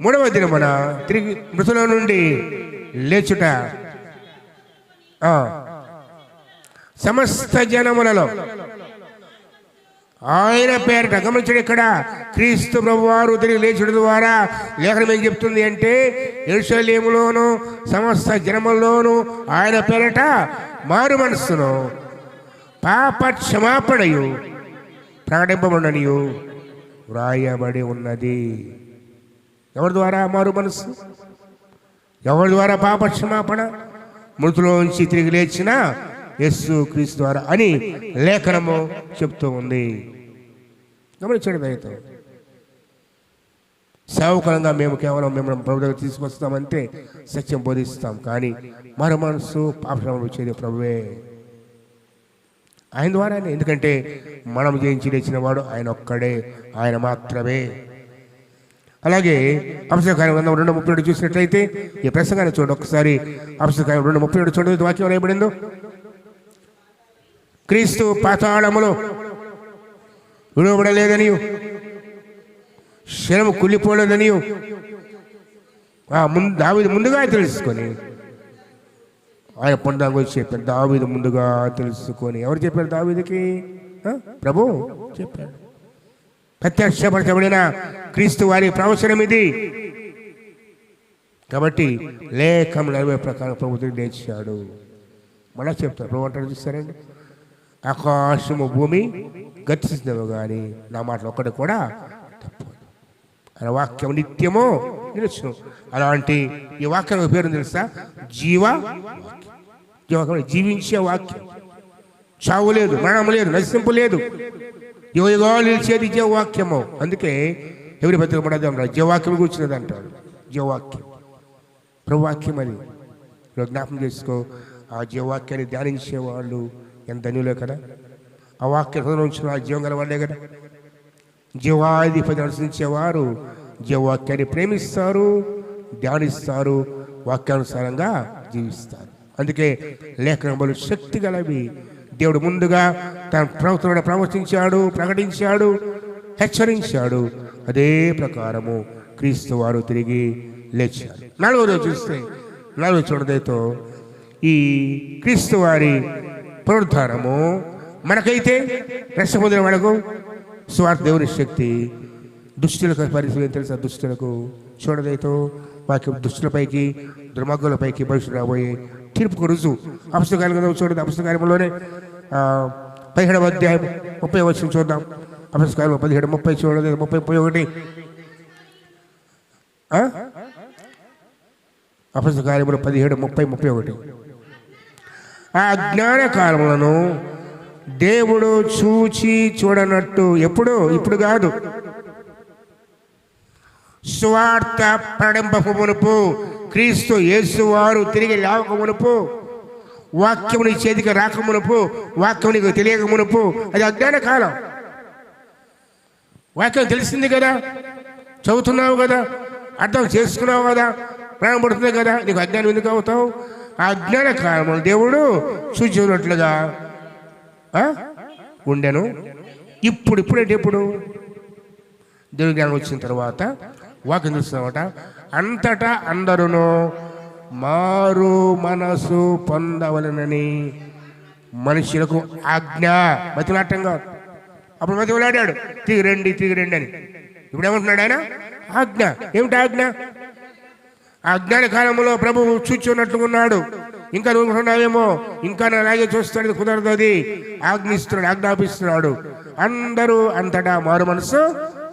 3వ దినమున తిరిగి మృతుల నుండి లేచుట సమస్త జనములలో ఆయన పేరిట. గమనించండి, ఇక్కడ క్రీస్తు ప్రభువారు తిరిగి లేచుట ద్వారా లేఖనం ఏం చెప్తుంది అంటే, యెరూషలేములోను సమస్త జనముల్లోనూ ఆయన పేరిట మారు మనస్సును పాప క్షమాపణయు ప్రకటింపబడనియు వ్రాయబడి ఉన్నది. ఎవరి ద్వారా మారు మనస్సు? ఎవరి ద్వారా పాప క్షమాపణ? మృతులోంచి తిరిగి లేచిన యేసు క్రీస్తు ద్వారా అని లేఖనము చెప్తూ ఉంది. గమనించండి దయతో. సేవకులంగా మేము కేవలం మిమ్మల్ని ప్రభు దగ్గర తీసుకొస్తామంటే సత్యం బోధిస్తాం. కానీ మరో మనసు పాపక్షమాపణ వచ్చేది ప్రభువే, ఆయన ద్వారానే. ఎందుకంటే మనం జయించి లేచిన వాడు ఆయన ఒక్కడే, ఆయన మాత్రమే. అలాగే అపొస్తలుల కార్యం 2:37 చూసినట్లయితే ఈ ప్రసంగాన్ని చూడండి ఒకసారి. అపొస్తలుల కార్యం 2:37 చూడండి, వాక్యం రాయబడిందో, క్రీస్తు పాతాళములో విడవబడలేదనియు శరము కుళ్ళిపోలేదనియు దావీదు ముందుగా తెలుసుకొని ఆయన పొందాం గురించి చెప్పారు. దావీదు ముందుగా తెలుసుకొని. ఎవరు చెప్పారు దావీదుకి? ప్రభు చెప్పాడు. ప్రత్యక్షపరచబడిన క్రీస్తు వారి ప్రవచనం ఇది. కాబట్టి లేఖం నెరవేరే ప్రకారం ప్రభుత్వం లేచాడు. మళ్ళా చెప్తారు ప్రభు అంటారు, చూస్తారండి, ఆకాశము భూమి గతిస్తుందేమో కానీ నా మాటలు ఒక్కటి కూడా తప్పదు. ఆయన వాక్యం నిత్యమో నిలుచును. అలాంటి ఈ వాక్యం పేరు తెలుసా? జీవాక్యం. జీవించే వాక్యం. చావు లేదు, మరణం లేదు, నశింపు లేదు, యుగయుగాలు నిలిచేది జీవవాక్యము. అందుకే ఎవరి పత్రిక పడదు అంటారు, జీవవాక్యం కూర్చున్నది అంటారు. జీవవాక్యం ప్రభువాక్యం. అది జ్ఞాపకం చేసుకో. ఆ జీవవాక్యాన్ని ధ్యానించేవాళ్ళు ఎంత ధన్యులే కదా. ఆ వాక్య హృదయం ఆ జీవం గలవాడే కదా. జీవాధిపతి అనుసరించేవారు జీవవాక్యాన్ని ప్రేమిస్తారు, ధ్యానిస్తారు, వాక్యానుసారంగా జీవిస్తారు. అందుకే లేఖనములు శక్తి గలవి. దేవుడు ముందుగా తన ప్రవక్తలను ప్రవచించాడు, ప్రకటించాడు, హెచ్చరించాడు. అదే ప్రకారము క్రీస్తు వారు తిరిగి లేచారు. 4వ రోజు చూస్తే 4వ చూడదేతో ఈ క్రీస్తు వారి పునరుద్ధానము మనకైతే రక్షణ పొందిన వాళ్ళకు స్వార్థ దేవుని శక్తి. దుష్టులకు పరిస్థితి తెలుసా? దుష్టులకు చూడదేతో వాక్యం దుష్టులపైకి దుర్మార్గులపైకి భవిష్యత్తు రాబోయే తీర్పుకు రుజువు. అపస్తకాలం చూడదు. అపస్తకాలంలోనే 17వ అధ్యాయం 30వ వచనం చూద్దాం. అపస్తకాలం 17:30 చూడదు. 30:31 అపస్తకాలంలో 17:30-31 ఆ జ్ఞాన కాలములను దేవుడు చూచి చూడనట్టు ఎప్పుడు, ఇప్పుడు కాదు, సువార్త ప్రకటింపక మునుపు, క్రీస్తు యేసు వారు తిరిగి లేవక మునుపు, వాక్యము నీ చేతికి రాక మునుపు, వాక్యం నీకు తెలియక మునుపు, అది అజ్ఞాన కాలం. వాక్యం తెలిసింది కదా, చదువుతున్నావు కదా, అర్థం చేసుకున్నావు కదా, ప్రాణం పడుతుంది కదా, నీకు అజ్ఞానం ఎందుకు అవుతావు? ఆ అజ్ఞాన కాలంలో దేవుడు సూచించినట్లుగా ఉండెను. ఇప్పుడేంటి? ఎప్పుడు దేవుని జ్ఞానం వచ్చిన తర్వాత వాక్యం చూస్తున్నామట. అంతటా అందరూ మారు మనసు పొందవలనని మనుషులకు ఆజ్ఞ. బతిలాటంగా అప్పుడు బతిలాడాడు, తిరిగి రండి అని. ఇప్పుడు ఏమంటున్నాడు ఆయన? ఆజ్ఞ. ఏమిటి ఆజ్ఞ? అజ్ఞాన కాలంలో ప్రభువు చూచున్నట్లుగా ఉన్నాడు. ఇంకా నువ్వుకున్నావేమో, ఇంకా అలాగే చూస్తాడు, కుదరదు. అది ఆజ్ఞిస్తున్నాడు, ఆజ్ఞాపిస్తున్నాడు. అందరూ అంతటా మారు మనసు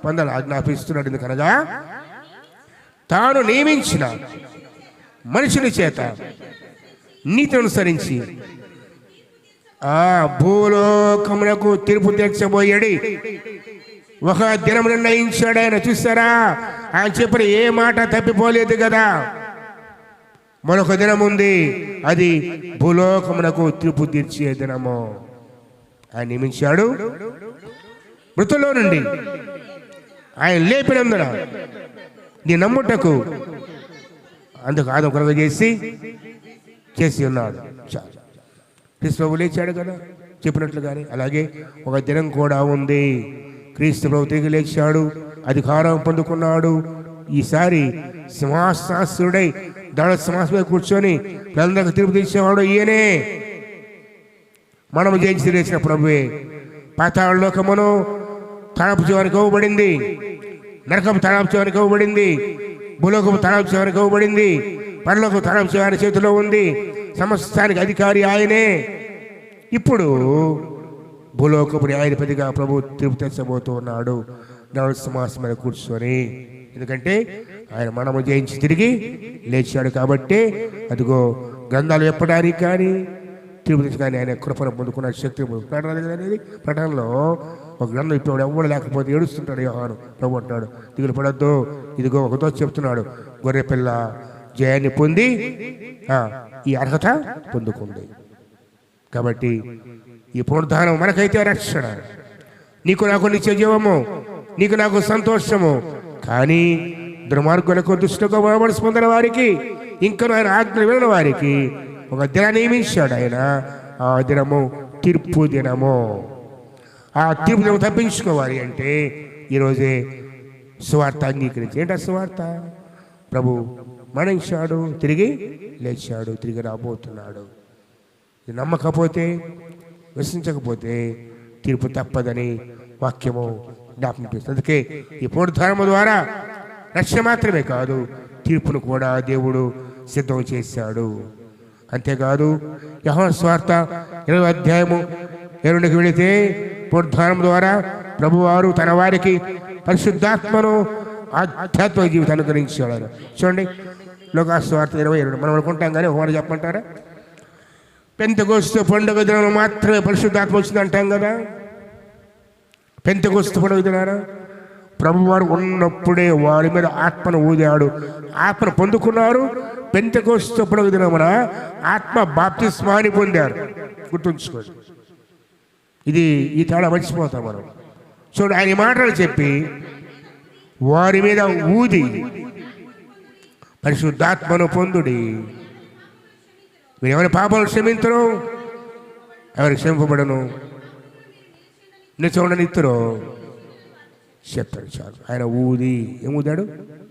పొందాలి, ఆజ్ఞాపిస్తున్నాడు. ఎందుకనగా తాను నియమించిన మనుషుని చేత నీతిని అనుసరించి భూలోకమునకు తీర్పు తీర్చబోయాడు. ఒక దినం నిర్ణయించాడు ఆయన. చూస్తారా, ఆయన చెప్పిన ఏ మాట తప్పిపోలేదు కదా. మరొక దినం ఉంది, అది భూలోకమునకు తీర్పు తీర్చే దినము. ఆయన నియమించాడు. మృతుల్లో నుండి ఆయన లేపినందున నీ నమ్ముటకు అందుకు ఆదం కొరకు చేసి ఉన్నాడు. క్రీస్తు ప్రభు లేచాడు కదా చెప్పినట్లుగానే. అలాగే ఒక దినం కూడా ఉంది, క్రీస్తు ప్రభు తిరిగి లేచాడు, అధికారం పొందుకున్నాడు. ఈసారి సింహాసనాసుడై దాని సింహాసనం మీద కూర్చొని ప్రజలకు తీర్పు తీసేవాడు ఈయనే. మనము జయించి లేచిన ప్రభువే. పాతాళ లోకమును తలపు చివరికి ఇవ్వబడింది, నరకపు తలపు చివరికి ఇవ్వబడింది, భూలోకపు తలపు చివరికి ఇవ్వబడింది, పరలోకపు తలపు చివరి చేతిలో ఉంది. సమస్తానికి అధికారి ఆయనే. ఇప్పుడు భూలోకపు న్యాయాధిపతిగా ప్రభు తీర్పు తెచ్చబోతూ ఉన్నాడు దేవుని సింహాసనం మీద కూర్చొని. ఎందుకంటే ఆయన మనము జయించి తిరిగి లేచాడు కాబట్టి. అదిగో గ్రంథాలు చెప్పడానికి కానీ తీర్పు తెచ్చి కానీ ఆయన కృపను పొందుకున్న శక్తి అనేది ప్రకటనలో ఒక గ్రంథం ఇప్పుడు ఎవరు లేకపోతే ఏడుస్తుంటాడు యోహాను. ప్రభు అంటాడు, దిగులు పడద్దు, ఇదిగో ఒకతో చెప్తున్నాడు, గొర్రెపిల్ల జయాన్ని పొంది ఈ అర్హత పొందుకుంది. కాబట్టి ఈ పునరుద్ధానం మనకైతే రక్షణ, నీకు నాకు నిత్య జీవము, నీకు నాకు సంతోషము. కానీ దుర్మార్గులకు దుష్టులకు మనసు పొందిన వారికి, ఇంకా ఆయన ఆజ్ఞ వినని వారికి ఒక దినాన్ని నియమించాడు ఆయన. ఆ దినము తీర్పు దినము. ఆ తీర్పు దినం తప్పించుకోవాలి అంటే ఈరోజే సువార్త అంగీకరించి. ఏంటి ఆ సువార్త? ప్రభు మరణించాడు, తిరిగి లేచాడు, తిరిగి రాబోతున్నాడు. ఇది నమ్మకపోతే, విశ్వసించకపోతే తీర్పు తప్పదని వాక్యము జ్ఞాపకం చేస్తుంది. అందుకే ఈ పునరుద్ధానము ద్వారా రక్షణ మాత్రమే కాదు, తీర్పును కూడా దేవుడు సిద్ధం చేశాడు. అంతేకాదు యోహాను సువార్త 20వ అధ్యాయము 2కి వెళితే పునరుద్ధానం ద్వారా ప్రభువారు తన వారికి పరిశుద్ధాత్మను ఆధ్యాత్మిక జీవితాన్ని అనుగ్రహించాడు. చూడండి, లోకాసు సువార్త 22. మనం అనుకుంటాం కానీ ఒక మాట చెప్పమంటారా? పెంతెకోస్తు పండుగ దినం మాత్రమే పరిశుద్ధాత్మ వచ్చింది అంటాం కదా. పెంతెకోస్తు పండుగ దినాన ప్రభువారు ఉన్నప్పుడే వారి మీద ఆత్మను ఊదాడు, ఆత్మను పొందుకున్నారు. పెంతెకోస్తు పండుగ దినమున ఆత్మ బాప్తిస్మాని పొందారు. గుర్తుంచుకోండి. ఈ తేడా మర్చిపోతాం మనం. చూడు, ఆయన మాటలు చెప్పి వారి మీద ఊది పరిశుద్ధాత్మను పొందుడి. మీరు ఎవరి పాపాలు క్షమించరు, ఎవరికి క్షమింపబడను, నిత్యనిత్తురో చెప్తాడు. చాలు. ఆయన ఊది ఏముదాడు?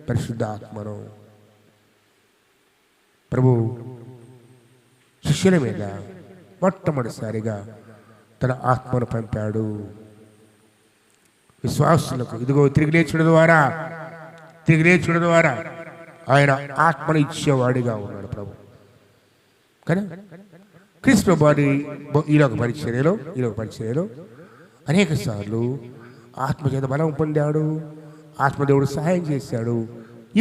పరిశుద్ధాత్మను. ప్రభు శిష్యుల మీద మొట్టమొదటిసారిగా తన ఆత్మను పంపాడు. విశ్వాసులకు ఇదిగో తిరిగి లేచుడు ద్వారా ఆయన ఆత్మను ఇచ్చేవాడిగా ఉన్నాడు ప్రభు. కానీ క్రీస్తు బాడీ ఈలోక పరిచర్యలో అనేక సార్లు ఆత్మచేత బలం పొందాడు. ఆత్మదేవుడు సహాయం చేశాడు.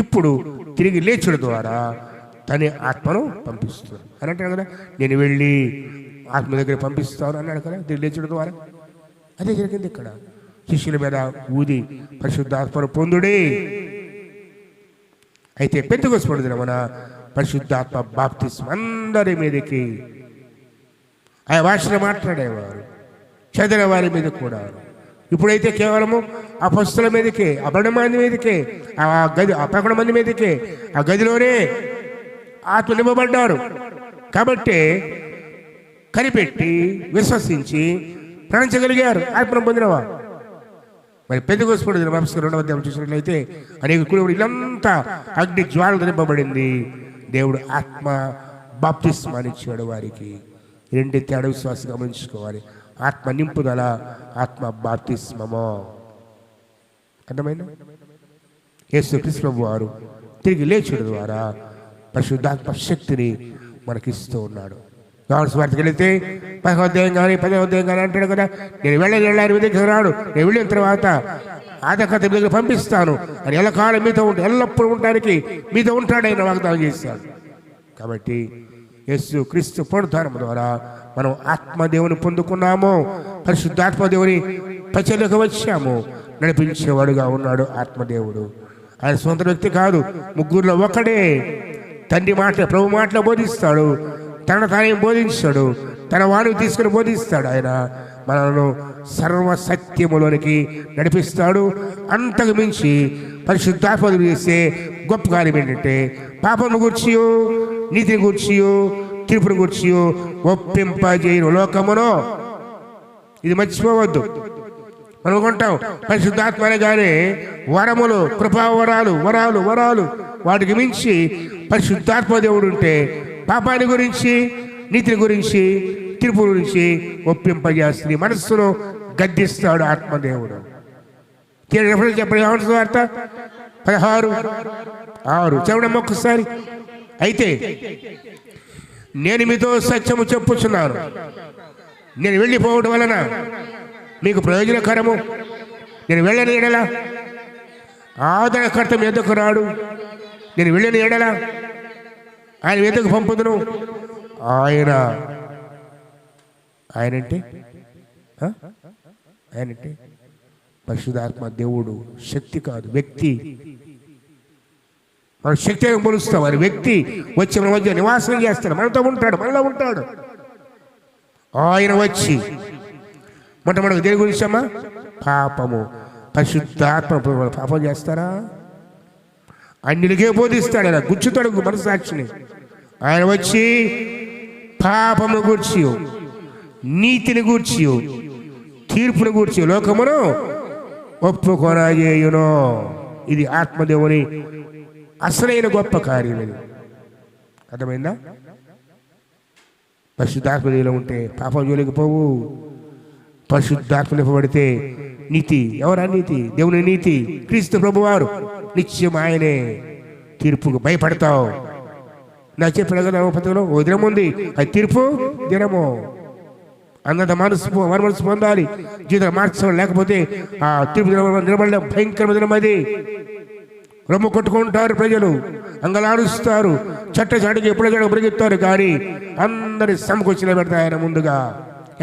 ఇప్పుడు తిరిగి లేచుడు ద్వారా తనే ఆత్మను పంపిస్తున్నాడు అని అంటాడు కదా. నేను వెళ్ళి ఆత్మ దగ్గర పంపిస్తాను అన్నాడు కదా తిరిగి లేచుడు ద్వారా. అదే జరిగింది ఇక్కడ. శిష్యుల మీద ఊది పరిశుద్ధాత్మను పొందుడే. అయితే పెంతెకొస్తు దినమున పరిశుద్ధాత్మ బాప్తిస్మం అందరి మీదకి. ఆ భాషను మాట్లాడేవారు చదివిన వారి మీద కూడా. ఇప్పుడైతే కేవలము అపొస్తలుల మీదకే, 12 మంది మీదకే, ఆ 11 మంది మీదకే, ఆ గదిలోనే ఆత్మ నింపబడ్డారు. కాబట్టి కనిపెట్టి విశ్వసించి ప్రణించగలిగారు ఆత్మను పొందినవా. మరి పెంతెకొస్తు దినం 2వ అధ్యాయం చూసినట్లయితే అనేక కుటుంబం ఇల్లంతా అగ్ని జ్వాలలు నింపబడింది. దేవుడు ఆత్మ బాప్తిస్మాన్ని ఇచ్చాడు వారికి. రెండు తేడా విశ్వాసం గమనించుకోవాలి. ఆత్మ నింపుదల, ఆత్మ బాప్తిస్మము. అర్థమైందా? యేసుక్రీస్తు ప్రభువు వారు తిరిగి లేచుడు ద్వారా పరిశుద్ధాత్మ శక్తిని మనకిస్తూ ఉన్నాడు. యోహాను సువార్తకి వెళితే 10వ అధ్యాయం కానీ 10వ అధ్యాయం కానీ అంటాడు కదా, నేను వెళ్ళాలని మీ దగ్గర రాడు, నేను వెళ్ళిన తర్వాత ఆదకత మీ దగ్గర పంపిస్తాను అని ఎల్లకాలం మీతో ఎల్లప్పుడూ ఉండడానికి మీతో ఉంటాడని వాగ్దానం చేశాడు. కాబట్టి యేసు క్రీస్తు పునరుద్ధానం ద్వారా మనం ఆత్మదేవుని పొందుకున్నాము. పరిశుద్ధాత్మదేవుని ప్రజలకు వచ్చాము. నడిపించేవాడుగా ఉన్నాడు ఆత్మదేవుడు. ఆయన సొంత వ్యక్తి కాదు, ముగ్గురులో ఒకడే. తండ్రి మాట, ప్రభు మాటలు బోధిస్తాడు, తన తానే బోధించాడు, తన వాడిని తీసుకుని బోధిస్తాడు. ఆయన మనను సర్వసత్యములోనికి నడిపిస్తాడు. అంతకు మించి పరిశుద్ధాత్మ చేసే గొప్ప కార్యం ఏంటంటే పాపను గూర్చియో, నీతిని గూర్చియో, తీర్పును గూర్చియో ఒప్పింపజేయను లోకమును. ఇది మర్చిపోవద్దు. మనం కొంటాం పరిశుద్ధాత్మ అనగానే వరములు, కృపావరాలు, వరాలు వరాలు వాటికి మించి పరిశుద్ధాత్మ దేవుడు ఉంటే పాపాన్ని గురించి, నీతిని గురించి, తీర్పు గురించి ఒప్పింపజేస్తుంది. మనస్సును గద్దిస్తాడు ఆత్మదేవుడు. చెప్పండి, యోహాను సువార్త 16:6 చదవడం ఒక్కసారి. అయితే నేను మీతో సత్యము చెప్పుచున్నాను, నేను వెళ్ళిపోవడం వలన మీకు ప్రయోజనకరము. నేను వెళ్ళని ఎడల ఆదరణకర్త మీ ఎద్దకు రాడు. నేను వెళ్ళని ఎడల ఆయన ఎద్దకు పంపుదును. ఆయనంటే పరిశుద్ధాత్మ దేవుడు. శక్తి కాదు, వ్యక్తి. మన శక్తి పోలుస్తాం. వారి వ్యక్తి వచ్చి మన మధ్య నివాసం చేస్తాడు, మనతో ఉంటాడు, మనలో ఉంటాడు. ఆయన వచ్చి మనకు దేని గురించి అమ్మా? పాపము. పరిశుద్ధాత్మ పాపం చేస్తారా? అన్నిటికే బోధిస్తాడు. ఆయన గుచ్చుతాడు మనసాక్షిని. ఆయన వచ్చి పాపమును గూర్చి, నీతిని గూర్చి, తీర్పును గూర్చి లోకమును ఒప్పుకొనజేయును. ఇది ఆత్మదేవుని అసలైన గొప్ప కార్యం. ఇది అర్థమైందా? పరిశుద్ధాత్మలో ఉంటే పాపం జోలికి పోవు. పరిశుద్ధాత్మ నింపబడితే నీతి. ఎవరా నీతి? దేవుని నీతి క్రీస్తు ప్రభువారు. నిత్యం ఆయనే. తీర్పుకు భయపడతావు. నాకు చెప్పిన కదా పత్రికలో ఓ దినం ఉంది, అది తీర్పు దినము. అన్నది మనసు పొందాలి, జీవితం మార్చడం. లేకపోతే ఆ తీర్పు దినం నిలబడడం భయంకరమైన దినం. అది రొమ్ము కొట్టుకుంటారు ప్రజలు, అంగలాడుస్తారు, చాటికి ఎప్పుడు బ్రగిస్తారు. కానీ అందరి సమకూర్చి నిలబెడతాయి ఆయన ముందుగా.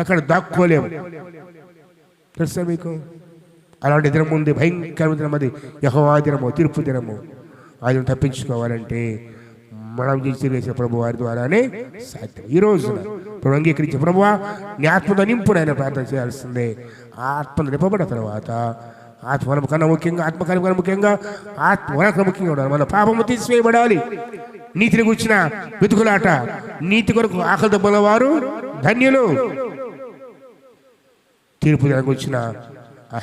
ఎక్కడ దాక్కోలేము. తెలుసా మీకు? అలాంటి దినం ఉంది, భయంకరమైన దినం. అది యెహోవా దినము, తీర్పు దినము. అది తప్పించుకోవాలంటే మనం చేసే ప్రభు వారి ద్వారానే సాధ్యం. ఈ రోజున ప్రభు అంగీకరించే ప్రభువా నీ ఆత్మతో నింపునైనా ప్రార్థన చేయాల్సిందే. ఆత్మను నింపబడిన తర్వాత ఆత్మ కన్నా ముఖ్యంగా, ఆత్మకార్యం కన్నా ముఖ్యంగా ఆత్మ ముఖ్యంగా ఉండాలి. మన పాపము తీసివేయబడాలి. నీతిని కూర్చిన వెతుకులాట, నీతి కొరకు ఆకలి దెబ్బల వారు ధన్యులు. తీర్పు దానికి వచ్చిన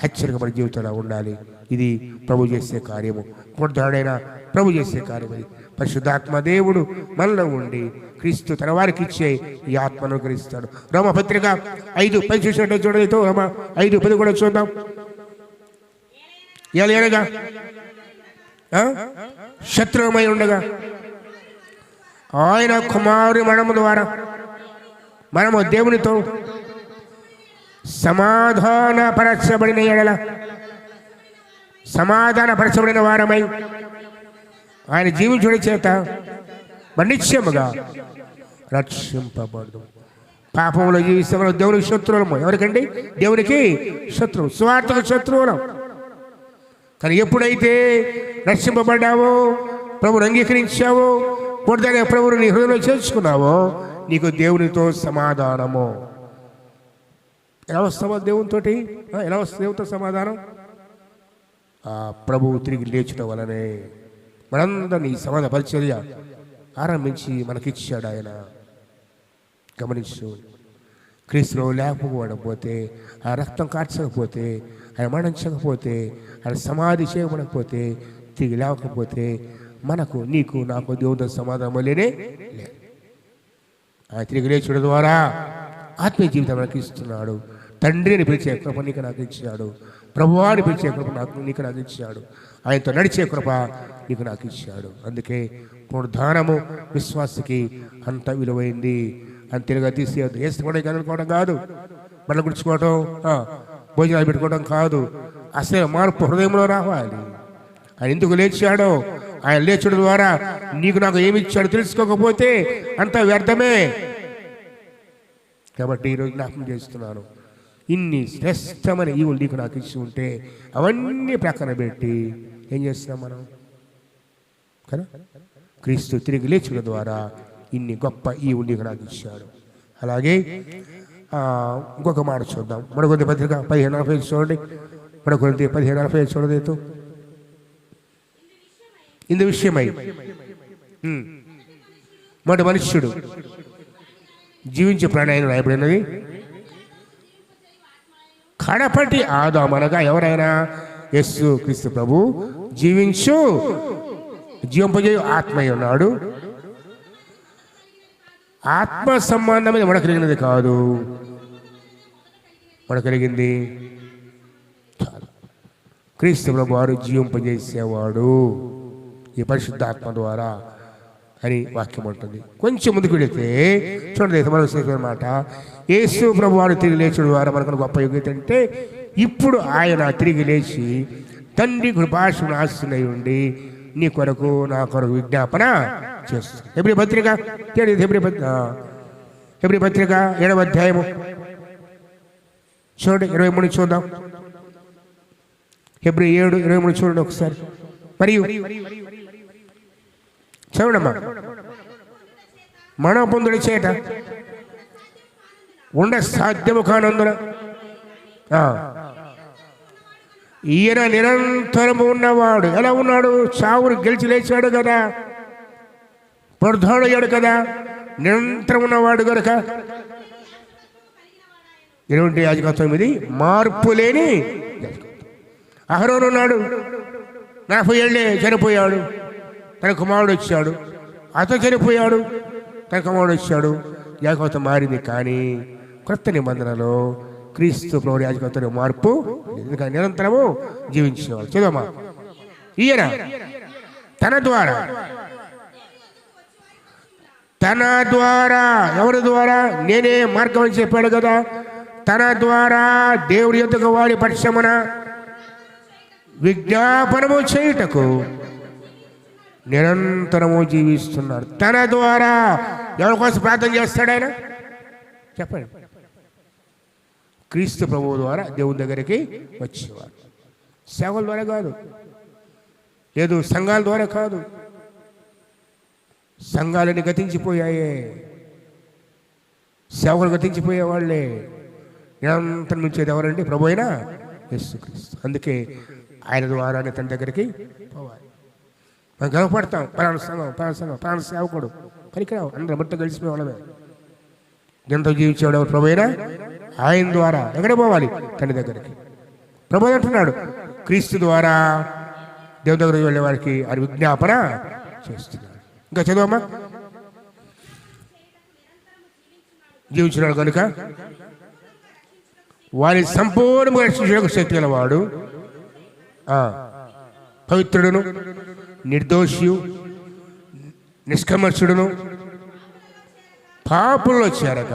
హెచ్చరిక మన జీవితంలో ఉండాలి. ఇది ప్రభు చేసే కార్యము, పునరుద్ధరణైన ప్రభు చేసే కార్యం. ఇది పరిశుద్ధాత్మ దేవుడు మనలో ఉండి క్రీస్తు తన వారికి ఇచ్చే ఈ ఆత్మను అనుగ్రహిస్తాడు. రోమపత్రిక 5:10 చూసినట్టు చూడలేదు. రోమ 5:10 కూడా చూద్దాం. ఏలగా శత్రువుమై ఉండగా ఆయన కుమారుని మరణము ద్వారా మనము దేవునితో సమాధానపరచబడిన ఎడల సమాధానపరచబడిన వారమై ఆయన జీవించుడి చేత నిశ్చయముగా రక్షింపబడదు. పాపంలో జీవిస్తే మనం దేవునికి శత్రువులము. ఎవరికండి? దేవునికి శత్రువు, స్వార్థకు శత్రువులం. కానీ ఎప్పుడైతే రక్షింపబడ్డావో, ప్రభువుని అంగీకరించావో, పొద్దునే ప్రభువుని నీ హృదయంలో చేర్చుకున్నావో, నీకు దేవునితో సమాధానము. ఎలా వస్తామో దేవునితో? ఎలా వస్తుంది దేవునితో సమాధానం? ఆ ప్రభువు తిరిగి లేచడం వలనే. మనందరినీ సమాధాన పరిచర్య ఆరంభించి మనకిచ్చాడు ఆయన. గమనించు, క్రీస్తులో లేకపోవడపోతే, ఆ రక్తం కార్చకపోతే, ఆయన మరణించకపోతే, ఆయన సమాధి చేయబడకపోతే, తిరిగి లేవకపోతే మనకు, నీకు, నాకు దేవునితో సమాధానం లేనే లేదు. ఆయన తిరిగి లేచడం ద్వారా ఆత్మీయ జీవితం మనకి ఇస్తున్నాడు. తండ్రిని పిలిచే కృప నీకు నాకు ఇచ్చాడు. ప్రభువాని పిలిచే కృప నీకు నాకు ఇచ్చాడు. ఆయనతో నడిచే కృప నీకు నాకు ఇచ్చాడు. అందుకే పునరుద్ధానము విశ్వాసకి అంత విలువైంది. అంతేగా తీసేయద్దు. వేసుకోవడం అనుకోవడం కాదు, మళ్ళీ గుర్చుకోవడం, భోజనాలు పెట్టుకోవడం కాదు. అసలు మార్పు హృదయంలో రావాలి. ఆయన ఎందుకు లేచాడో, ఆయన లేచడం ద్వారా నీకు నాకు ఏమి ఇచ్చాడో తెలుసుకోకపోతే అంత వ్యర్థమే. కాబట్టి ఈరోజు జ్ఞాపకం చేస్తున్నాను, ఇన్ని శ్రేష్టమైన ఈవులు నీకు నాకు ఇచ్చి ఉంటే అవన్నీ ప్రక్కన పెట్టి ఏం చేస్తున్నాం మనం కదా? క్రీస్తు తిరిగి లేచడం ద్వారా ఇన్ని గొప్ప ఈవులు నీకు నాకు ఇచ్చాడు. అలాగే ఇంకొక మాట చూద్దాం. మరొకటి పత్రిక 15:40 చూడండి. మరొకటి 15:40 చూడలేదు. ఇందు విషయమై మొదటి మనుష్యుడు జీవించే ప్రాణాయాన్ని రాయబడినది. కడపటి ఆదాము అనగా ఎవరైనా యేసు క్రీస్తు ప్రభు జీవింపజేయు ఆత్మయ్య ఉన్నాడు. ఆత్మ సంబంధమైన మన కలిగినది కాదు, మన కలిగింది క్రీస్తు ప్రభు వారు జీవింపజేసేవాడు ఈ పరిశుద్ధాత్మ ద్వారా అని వాక్యం ఉంటుంది. కొంచెం ముందుకు వెళితే చూడండి, మాట యేసు ప్రభు వారు తిరిగి లేచడం ద్వారా మనకు గొప్ప యోగ్యత అంటే, ఇప్పుడు ఆయన తిరిగి లేచి తండ్రి కృపాశను ఆశనై ఉండి నీ కొరకు నా కొరకు విజ్ఞాపన చేస్తుంది. హెబ్రీ పత్రిక 7వ అధ్యాయము చూడండి, 23 చూద్దాం. హెబ్రీ 7:23 చూడండి ఒకసారి. మరియు చూడమ్మా, మన పొందుడి చేత ఉండ సాధ్యము కానందున ఈయన నిరంతరము ఉన్నవాడు. ఎలా ఉన్నాడు? చావును గెలిచి లేచాడు కదా, పునరుద్ధరణయ్యాడు కదా, నిరంతరం ఉన్నవాడు కనుక ఎటువంటి యాజకత్వం ఇది? మార్పు లేని. అహరోను ఉన్నాడు, 40 ఏళ్ళే చనిపోయాడు, తన కుమారుడు వచ్చాడు. అతను చనిపోయాడు, తన కుమారుడు వచ్చాడు, యాజకత్వం మారింది. కానీ క్రొత్త నిబంధనలో క్రీస్తు ప్రభువు యాజకత్వం మార్పు ఎందుకంటే నిరంతరము జీవించేవాడు. చదవమా, ఈయన తన ద్వారా ఎవరి ద్వారా? నేనే మార్గం అని చెప్పాడు కదా. తన ద్వారా దేవుడి యొద్దకు వాడి పక్షమున విజ్ఞాపనము చేయుటకు నిరంతరము జీవిస్తున్నాడు. తన ద్వారా ఎవరి కోసం ప్రార్థన చేస్తాడు ఆయన? చెప్పండి. క్రీస్తు ప్రభువు ద్వారా దేవుని దగ్గరికి వచ్చేవాడు. సేవల ద్వారా కాదు, లేదు సంఘాల ద్వారా కాదు, సంఘాలని గతించిపోయాయే, సేవకులు గతించిపోయేవాళ్ళే. నిరంతరం నుంచేది ఎవరండి? ప్రభు అయినా యేసుక్రీస్తు. అందుకే ఆయన ద్వారానే తన దగ్గరికి పోవాలి. మనం గర్వపడతాం, ప్రాణ సంఘం ప్రాణ సేవకుడు పనికిరావు, అందరూ మొత్తం కలిసిపోయేవాళ్ళమే. ఎంతో జీవించేవాడు ఎవరు? ప్రభు అయినా ఆయన ద్వారా ఎక్కడ పోవాలి? తండ్రి దగ్గరికి. ప్రభు అంటున్నాడు, క్రీస్తు ద్వారా దేవుని దగ్గరికి వెళ్ళే వారికి ఆయన విజ్ఞాపన చేస్తున్నాడు. ఇంకా చదవమ్మా. జీవించినాడు కనుక వారిని సంపూర్ణంగా రక్షించడానికి శక్తి గలవాడు, పవిత్రుడును, నిర్దోషియు, నిష్కమర్షుడును, పాపుల్లో చేరక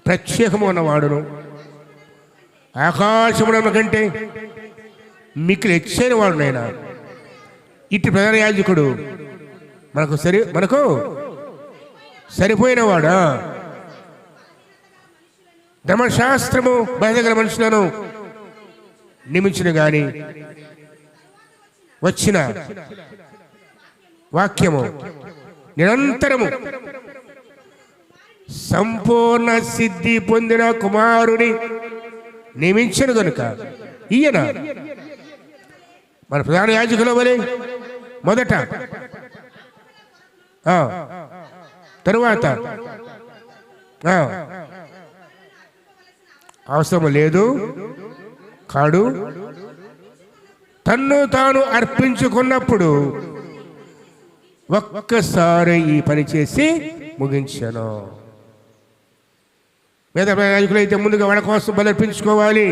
ప్రత్యేకము ఉన్నవాడును, ఆకాశమున కంటే మిక్కిలి హెచ్చైన వాడు నైనా ఇటు ప్రధాన యాజకుడు మనకు సరిపోయినవాడా. ధర్మశాస్త్రము బయలుగల మనుషులను నియమించిన గాని వచ్చిన వాక్యము నిరంతరము సంపూర్ణ సిద్ధి పొందిన కుమారుని నియమించను గనుక ఈయన మన ప్రధాన యాజకుల వలె మొదట, తరువాత అవసరం లేదు కాడు, తన్ను తాను అర్పించుకున్నప్పుడు ఒక్కసారి ఈ పని చేసి ముగించాను. వేద యాజకులైతే ముందుగా వాళ్ళ కోసం బలర్పించుకోవాలి,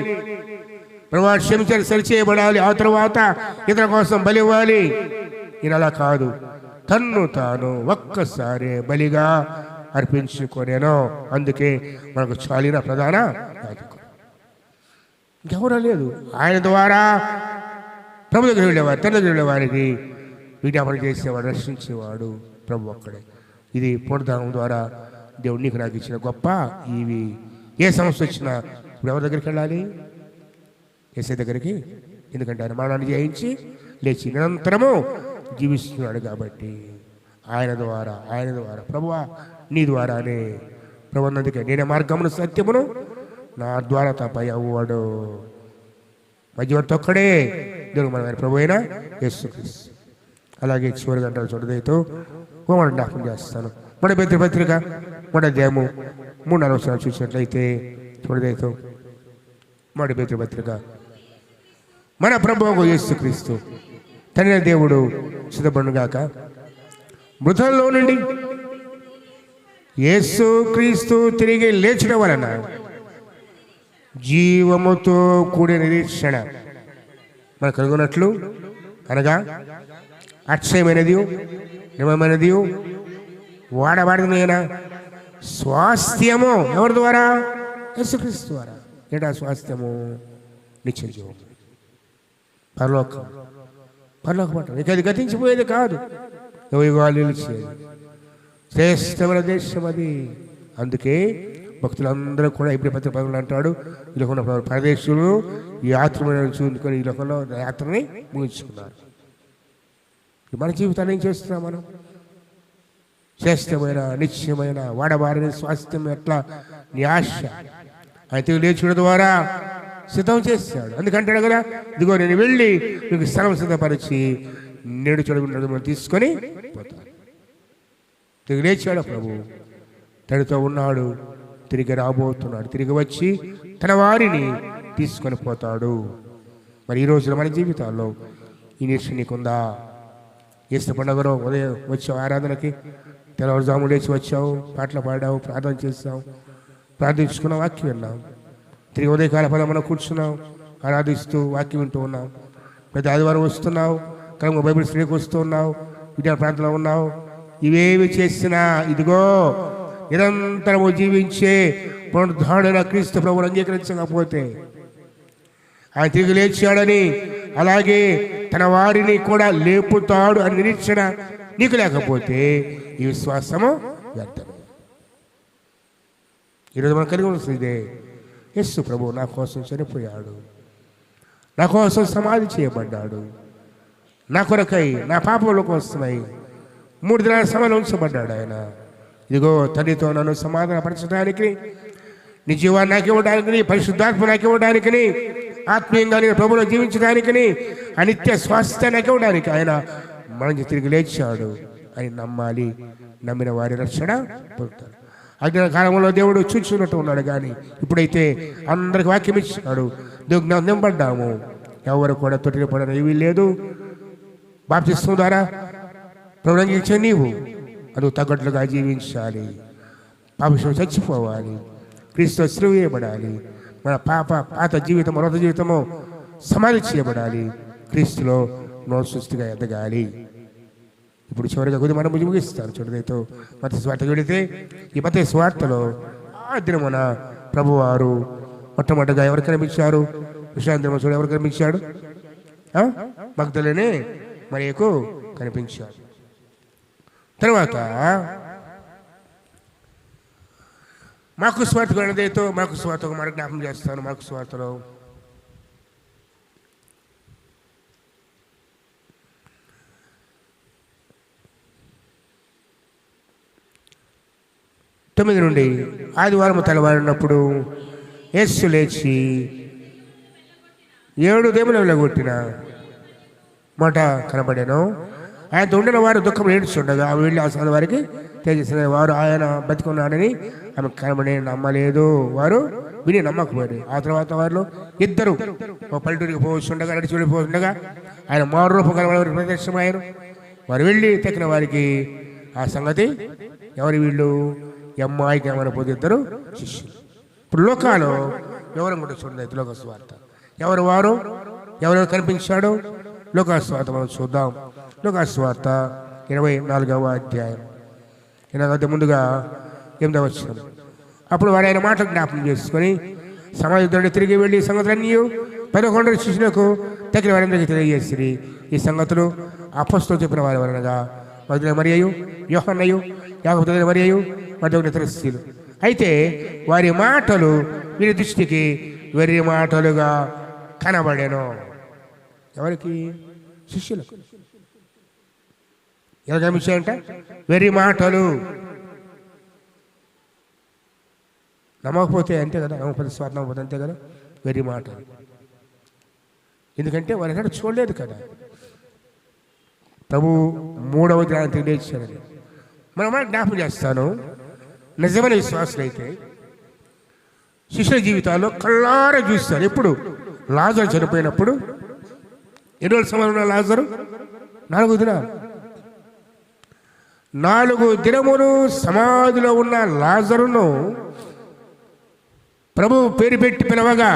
ప్రభు క్షమించాలి, సరిచేయబడాలి, ఆ తర్వాత ఇతర కోసం బలి ఇవ్వాలి. ఈయన అలా కాదు, తన్ను తాను ఒక్కసారి బలిగా అర్పించుకోనేను. అందుకే మనకు చాలిన ప్రధాన యాజకుడు ఇంకెవరూ లేదు. ఆయన ద్వారా ప్రభు దగ్గర వెళ్ళేవారు, తన దగ్గర వెళ్ళేవారికి విజ్ఞాపన చేసేవాడు, రక్షించేవాడు ప్రభు ఒక్కడే. ఇది పునరుద్ధానం ద్వారా దేవుడు నీకు నాకు ఇచ్చిన గొప్ప ఇవి. ఏ సమస్య వచ్చినా ఇప్పుడు ఎవరి దగ్గరికి వెళ్ళాలి? యేసయ్య దగ్గరికి. ఎందుకంటే ఆయన మరణాన్ని జయించి లేచి నిరంతరము జీవిస్తున్నాడు కాబట్టి ఆయన ద్వారా ప్రభువా నీ ద్వారానే ప్రభు అన్నందుకే నేనే మార్గమును సత్యమును నా ద్వారా తప్ప ఎవ్వడు మధ్యవర్తి ఒక్కడే దేవుడు మన ప్రభు అయినా యేసుక్రీస్తు. అలాగే చివరి గంటలు చూడదైతో హోమం జ్ఞాపకం చేస్తాను. మన పత్రిక మన అధ్యాయము 3-4 వచనాలు చూసినట్లయితే చూడదైతో మన పత్రిక మన ప్రభువు యేసుక్రీస్తు తండ్రి దేవుడు సిద్ధపడుగాక. మృతుల్లో నుండి యేసుక్రీస్తు తిరిగి లేచడం వలన జీవముతో కూడిన నిరీక్షణ మనకు కలుగునట్లు, అనగా అక్షయమైనది, నిజమైనది, వాడబడిన స్వాస్థ్యము ఎవరి ద్వారా? యేసుక్రీస్తు ద్వారా. ఏంటా స్వాస్థ్యము? నిత్య జీవం, పరలోకం పట్టం. ఇక అది గతించిపోయేది కాదు, యుగాలు నిలిచేది శ్రేష్టమైన దేశం అది. అందుకే భక్తులందరూ కూడా ఇప్పుడు పత్రికలు అంటాడు, ఈ లోకంలో పరదేశులు ఈ యాత్రను చూసుకొని ఈ లోకంలో యాత్రని ముగించుకున్నారు. మన జీవితాన్ని ఏం చేస్తున్నాం మనం? శ్రేష్టమైన నిత్యమైన వాడబారిన స్వాస్థ్యం ఎట్లా నీ ఆశ ఆయన తిరిగి లేచుకోవడం ద్వారా సిద్ధం చేస్తాడు. అందుకంటాడు కదా, ఇదిగో నేను వెళ్ళి మీకు స్థలం సిద్ధపరిచి నేడు చూడకుండా తీసుకొని పోతాను. తిరిగి లేచాడు ప్రభు, తనతో ఉన్నాడు, తిరిగి రాబోతున్నాడు, తిరిగి వచ్చి తన వారిని తీసుకొని పోతాడు. మరి ఈ రోజున మన జీవితాల్లో ఈ నిరీక్షణ నీకుందా? ఏసు పండుగలో ఉదయం వచ్చావు ఆరాధనకి, తెల్లవారుజాము లేచి వచ్చావు, పాటలు పాడావు, ప్రార్థన చేస్తావు, ప్రార్థించుకున్నాం, వాక్యం విన్నాం. తిరిగి ఉదయకాల పదమున కూర్చున్నావు, ఆరాధిస్తూ వాక్యం వింటూ ఉన్నావు. ప్రతి ఆదివారం వస్తున్నావు, క్రమంగా బైబిల్ స్టడీకి వస్తూ ఉన్నావు, విద్యా ప్రాంతంలో ఉన్నావు. ఇవేవి చేసినా ఇదిగో నిరంతరము జీవించే పునరుద్ధారణ క్రీస్తు ప్రభువును అంగీకరించకపోతే, ఆయన తిరిగి లేచాడని అలాగే తన వారిని కూడా లేపుతాడు అని నిరీక్షణ నీకు లేకపోతే ఈ విశ్వాసము వ్యర్థమే. ఈరోజు మనం కలిగి ఉంటుంది ఇదే, యేసు ప్రభు నా కోసం చనిపోయాడు, నా కోసం సమాధి చేయబడ్డాడు, నా కొరకై నా పాపముల కోసమై 3 దినాల సమయంలో ఉంచబడ్డాడు ఆయన. ఇదిగో తండ్రితో నన్ను సమాధానపరచడానికి, నీ జీవాన్ని నాకు ఇవ్వడానికి, పరిశుద్ధాత్మ నాకు ఇవ్వడానికి, ఆత్మీయంగా నేను ప్రభువులో జీవించడానికి, అనిత్య స్వాస్థ్యాన్ని నాకు ఇవ్వడానికి ఆయన మరణించి తిరిగి లేచాడు అని నమ్మాలి. నమ్మిన వారి రక్షణ పొందుతారు. అజ్ఞాన కాలంలో దేవుడు చూచున్నట్టు ఉన్నాడు, కానీ ఇప్పుడైతే అందరికి వాక్యం ఇచ్చాడు. దేవుడు నింపడ్డాము. ఎవరు కూడా తొట్టిన పడని ఏమీ లేదు. బాప్తిస్మం ద్వారా ప్రభువును అంగీకరించే నీవు అందుకు తగ్గట్లుగా జీవించాలి. పాపం చచ్చిపోవాలి. క్రీస్తు సిలువ వేయబడాలి. మన పాత జీవితం ఉన్నత జీవితము సమాధి చేయబడాలి. క్రీస్తులో నూతన ఎదగాలి. ఇప్పుడు చివరిగా కొద్ది మనం ముగిస్తాను. చూడదైతే మత్తయి స్వార్థ వెళితే ఈ మత్తయి స్వార్థలో ఆ దినమున ప్రభువారు మొట్టమొదటిగా ఎవరు కనిపించారు? విశ్రాంతి చూడు ఎవరు కనిపించాడు? మగ్దలేనే మరియకు కనిపించాడు. తర్వాత మార్కు స్వార్థ వెళ్ళదైతే మార్కు స్వార్థ ఒక మాట జ్ఞాపకం చేస్తాను. మార్కు స్వార్థలో 9 నుండి ఆదివారం తెల్లవారినప్పుడు యేసు లేచి 7 దెయ్యములు వెళ్ళగొట్టిన మాట కనబడాను. ఆయనతో ఉండిన వారు దుఃఖం ఏడుచుండగా ఆమె వెళ్ళి ఆ సమయం వారికి తెలిసిన వారు ఆయన బతికున్నాడని ఆమె కనబడి నమ్మలేదు. వారు విని నమ్మకపోయారు. ఆ తర్వాత వారిలో 2 పల్లెటూరికి పోవచ్చుండగా నడిచి వెళ్ళిపోతుండగా ఆయన మారు రూపం కలవారి ప్రత్యక్షమయ్యారు. వారు వెళ్ళి తక్కిన వారికి ఆ సంగతి ఎవరి వీళ్ళు అమ్మాయికి ఏమైనా పోతే 2 శిష్యులు. ఇప్పుడు లోకాలో ఎవరు కూడా చూడలేదు. లోక స్వార్థ ఎవరు వారు ఎవరెవరు కనిపించాడో లోక స్వార్థ మనం చూద్దాం. లోక స్వార్థ 24వ అధ్యాయం 8వ ముందుగా 8వ వచనం. అప్పుడు వారు ఆయన మాట జ్ఞాపకం చేసుకొని సమాజంలో తిరిగి వెళ్ళి సంగతులన్నీ 11 శిష్యులకు తగిన వారందరికీ తెలియజేసిరి. ఈ సంగతులు అపొస్తలులు చెప్పిన వారి వలనగా మొదలైన మరియు యోహన్నయు యాకోబు తగిన మరియు మధ్య ఇతర స్త్రీలు. అయితే వారి మాటలు వీరి దృష్టికి వెర్రి మాటలుగా కనబడెను. ఎవరికి? శిష్యులకు. ఎలా కనిపించాయంట? వెర్రి మాటలు. నమ్మకపోతే అంతే కదా, నమ్మకపోతే స్వార్థ నమ్మకపోతే అంతే కదా, వెర్రి మాటలు. ఎందుకంటే వారు ఎక్కడ చూడలేదు కదా. ప్రభు 3వ దినాన్ని తెలియజేశారని మనం జ్ఞాపకం చేస్తాను. నిజమైన విశ్వాసులు అయితే శిష్యుల జీవితాల్లో కళ్ళారా చూస్తారు. ఎప్పుడు? లాజరు చనిపోయినప్పుడు. ఎన్ని రోజుల సమయంలో ఉన్న లాజరు? 4 దినాలు. 4 దినములు సమాధిలో ఉన్న లాజరును ప్రభు పేరు పెట్టి పిలవగా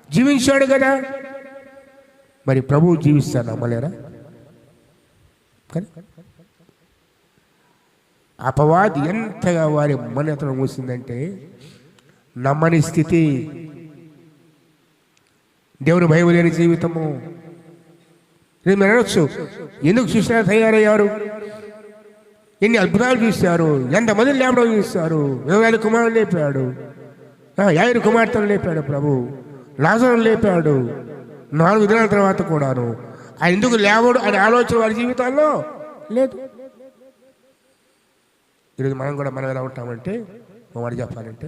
జీవించాడు కదా. మరి ప్రభు జీవిస్తాడు నమ్మలేరా? అపవాది ఎంతగా వారి మన్నతను మూసిందంటే నమ్మని స్థితి, దేవుని భయం లేని జీవితము. ఇది మీరు అనొచ్చు, ఎందుకు శిష్యులు తయారయ్యారు? ఎన్ని అద్భుతాలు చూశారు, ఎంతమందిని లేపడం చూస్తారు. 20 కుమారులు లేపాడు, 50 కుమార్తెలు లేపాడు ప్రభు, లాజరును లేపాడు. 4 దినాల తర్వాత కూడాను ఆయన ఎందుకు లేవడు అనే ఆలోచన వారి జీవితాల్లో లేదు. ఈరోజు మనం కూడా మనం ఎలా ఉంటామంటే, మాట చెప్పాలంటే,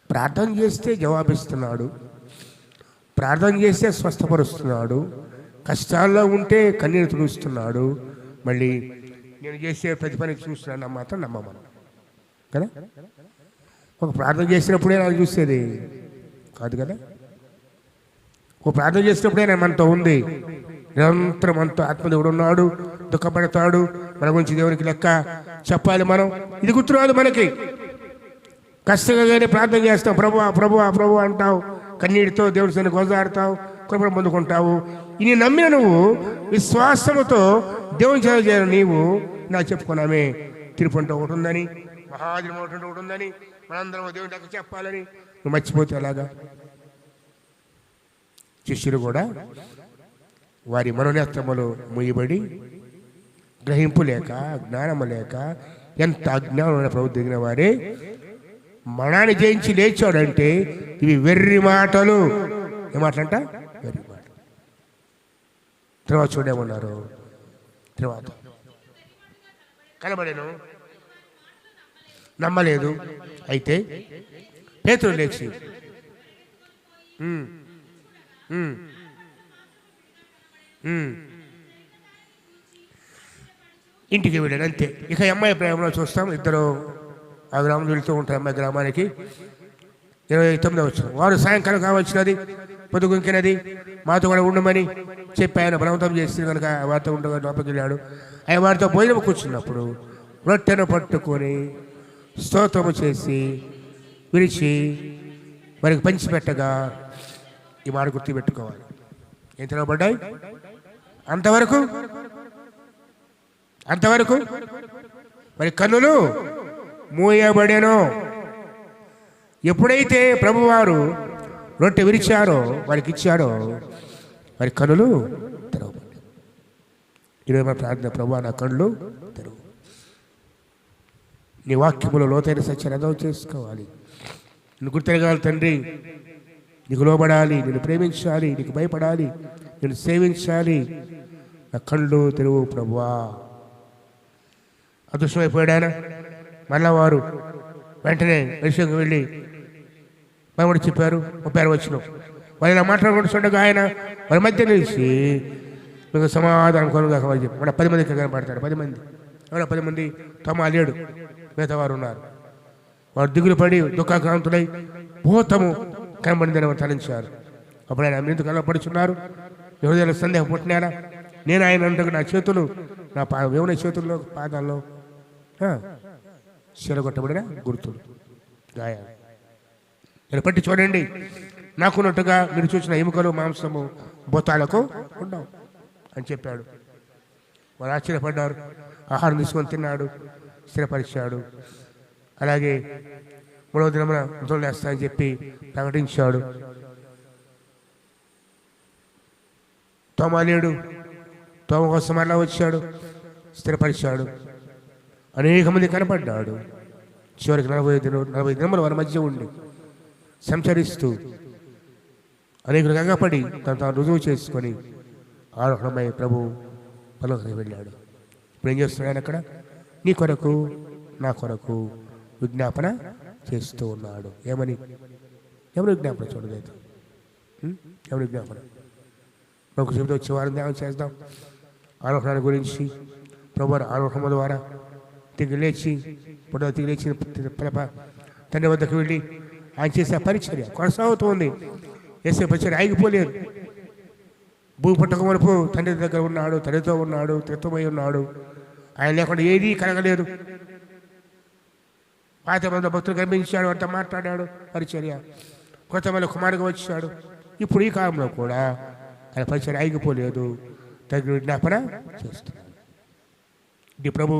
ప్రార్థన చేస్తే జవాబిస్తున్నాడు, ప్రార్థన చేస్తే స్వస్థపరుస్తున్నాడు, కష్టాల్లో ఉంటే కన్నీరు తుడుస్తున్నాడు. మళ్ళీ నేను చేసే ప్రతి పని చూస్తున్నాను మాత్రం నమ్మమను కదా. ఒక ప్రార్థన చేసినప్పుడే నాకు చూసేది కాదు కదా. ఒక ప్రార్థన చేసినప్పుడే నేను మనతో ఉంది. నిరంతరం మనతో ఆత్మదేవుడు ఉన్నాడు, దుఃఖపడతాడు. మన గురించి దేవునికి లెక్క చెప్పాలి మనం. ఇది గుర్తురాదు మనకి. కష్టంగానే ప్రార్థన చేస్తావు, ప్రభువా ప్రభువా ప్రభు అంటావు, కన్నీటితో దేవుడి సన్ని గొంజాడుతావు, కృపను పొందుకుంటావు. ఇని నమ్మిన నువ్వు విశ్వాసముతో దేవుని సేవ చేయాలి. నీవు నాకు చెప్పుకున్నామే తిరుపంట ఒకటి ఉందని, మహాదినం ఒకటి ఉందని, మనందరం దేవుని దగ్గర చెప్పాలని నువ్వు మర్చిపోతే ఎలాగా? శిష్యులు కూడా వారి మనోనేత్రములు ముయ్యబడి గ్రహింపు లేక, జ్ఞానము లేక, ఎంత అజ్ఞానమైన ప్రభు దిగిన వారే మరణాన్ని జయించి లేచాడంటే ఇవి వెర్రి మాటలు. ఏమాటంట? వెర్రి మాటలు. తర్వాత చూడేమన్నారు. తర్వాత కనబడెను, నమ్మలేదు. అయితే పేతురు లేచి ఇంటికి వెళ్ళాడు. అంతే. ఇక అమ్మాయి ప్రేమలో చూస్తాం. ఇద్దరు ఆ గ్రామం వెళుతూ ఉంటారు. అమ్మాయి గ్రామానికి 29వ వచనం. వారు సాయంకాలం కావచ్చినది, పొద్దుగుంకినది, మాతో కూడా ఉండమని చెప్పి ఆయన బలవంతం చేసి కనుక వారితో ఉండగా లోపలికి వెళ్ళాడు. ఆయన వారితో భోజనం కూర్చున్నప్పుడు రొట్టెను పట్టుకొని స్తోత్రము చేసి విరిచి వారికి పంచిపెట్టగా ఈ మాట గుర్తుపెట్టుకోవాలి. ఏం తెలవబడ్డాయి? అంతవరకు మరి కన్నులు మూయబడెను. ఎప్పుడైతే ప్రభువారు రొట్టె విరిచారో, వారికి ఇచ్చారో, వారి కన్నులు తెరవబడ్డాయి. ఈరోజు మన ప్రార్థన, ప్రభువా నా కళ్ళు తెరవు. నీ వాక్యములో లోతైన సత్యాన్ని అర్థం చేసుకోవాలి. నిన్ను గుర్తెరగాలి తండ్రి. నీకు లోబడాలి, నిన్ను ప్రేమించాలి, నీకు భయపడాలి, నిన్ను సేవించాలి. నా కళ్ళు తెరువు ప్రభువా. అదృష్టమైపోయాడు ఆయన. మళ్ళా వారు వెంటనే విషయంగా వెళ్ళి భయపడి చెప్పారు. 36వ వచనం. వాళ్ళు ఇలా మాట్లాడుకుంటుండగా ఆయన వారి మధ్య నిలిచి మీకు సమాధానం కొనుగాక వాళ్ళు చెప్పి మన 10 మంది కనబడతాడు. 10 మంది. ఎవరో 10 మంది. తమ లేడు, మిగతా వారు ఉన్నారు. వారు దిగులు పడి దుఃఖాక్రాంతులై భూతము కనబడిందని వారు తలంచారు. అప్పుడు ఆయన ఎందుకు కనబడుచున్నారు? హృదయాలు సందేహం పుట్టినారా? నేను ఆయన అంటే నా చేతులు, నా ఏమైనా చేతుల్లో, పాదాల్లో చెరగొట్టబడిన గుర్తులు, గాయాలు. నేను పట్టి చూడండి, నాకున్నట్టుగా మీరు చూసిన ఎముకలు, మాంసము, బొత్తాలకు ఉండవు అని చెప్పాడు. వారు ఆశ్చర్యపడ్డారు. ఆహారం తీసుకొని తిన్నాడు, స్థిరపరిచాడు. అలాగే 3వ దినమున వదిలేస్తా అని చెప్పి ప్రకటించాడు. తోమా లేడు. తోమ కోసం అలా వచ్చాడు, స్థిరపరిచాడు. అనేక మంది కనపడ్డాడు. చివరికి 40 దినములు వారి మధ్య ఉండి సంచరిస్తూ అనేకులు గంగపడి తాను రుజువు చేసుకొని ఆరోహణమై ప్రభు పలుకని వెళ్ళాడు. ఇప్పుడు ఏం చేస్తున్నాడు? అక్కడ నీ కొరకు, నా కొరకు విజ్ఞాపన చేస్తూ ఉన్నాడు. ఏమని? ఎవరు విజ్ఞాపన? చూడలేదు. ఎవరు విజ్ఞాపన? ప్రభుకు చెబుతూ వచ్చే వారం ధ్యానం చేద్దాం ఆరోహణ గురించి. ప్రభు ఆరోహణ ద్వారా తిరిగి లేచి పిలప తండ్రి వద్దకు వెళ్ళి ఆయన చేసే పరిచర్య కొనసాగుతుంది. వేసే పరిచర్య ఆగిపోలేదు. భూమి పుట్టక వరకు తండ్రి దగ్గర ఉన్నాడు, తండ్రితో ఉన్నాడు, త్రిత్వమై ఉన్నాడు. ఆయన లేకుండా ఏదీ కలగలేదు. పాత మంది భక్తులు కనిపించాడు, అంతా మాట్లాడాడు, పరిచర్య. కొత్త మళ్ళీ కుమారుగా వచ్చాడు. ఇప్పుడు ఈ కాలంలో కూడా ఆయన పరిచర్య ఆగిపోలేదు, తగిన విజ్ఞాపన చేస్తున్నాడు. ఇది ప్రభు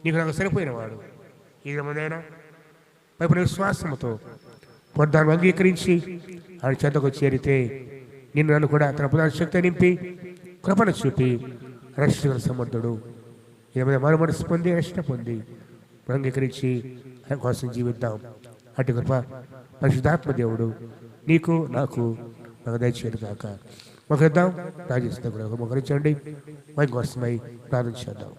నీకు నాకు సరిపోయినవాడు. ఈ విధమైనా వైపు విశ్వాసంతో పొద్దాన్ని అంగీకరించి ఆయన చెంతకు చేరితే నిన్ను నన్ను కూడా తన ప్రధాన శక్తి నింపి కృపను చూపి రక్షణ సమర్థుడు. ఏమైనా మరుమనసు పొంది రక్షణ పొంది అంగీకరించి ఆయన కోసం జీవిద్దాం. అటు కృప పరిశుద్ధాత్మ దేవుడు నీకు నాకు దయచేయడు కాక. మొక్కరిద్దాం. రాజేశ్వర కూడా మొక్కరించండి. మన కోసమై ప్రార్థించేద్దాం.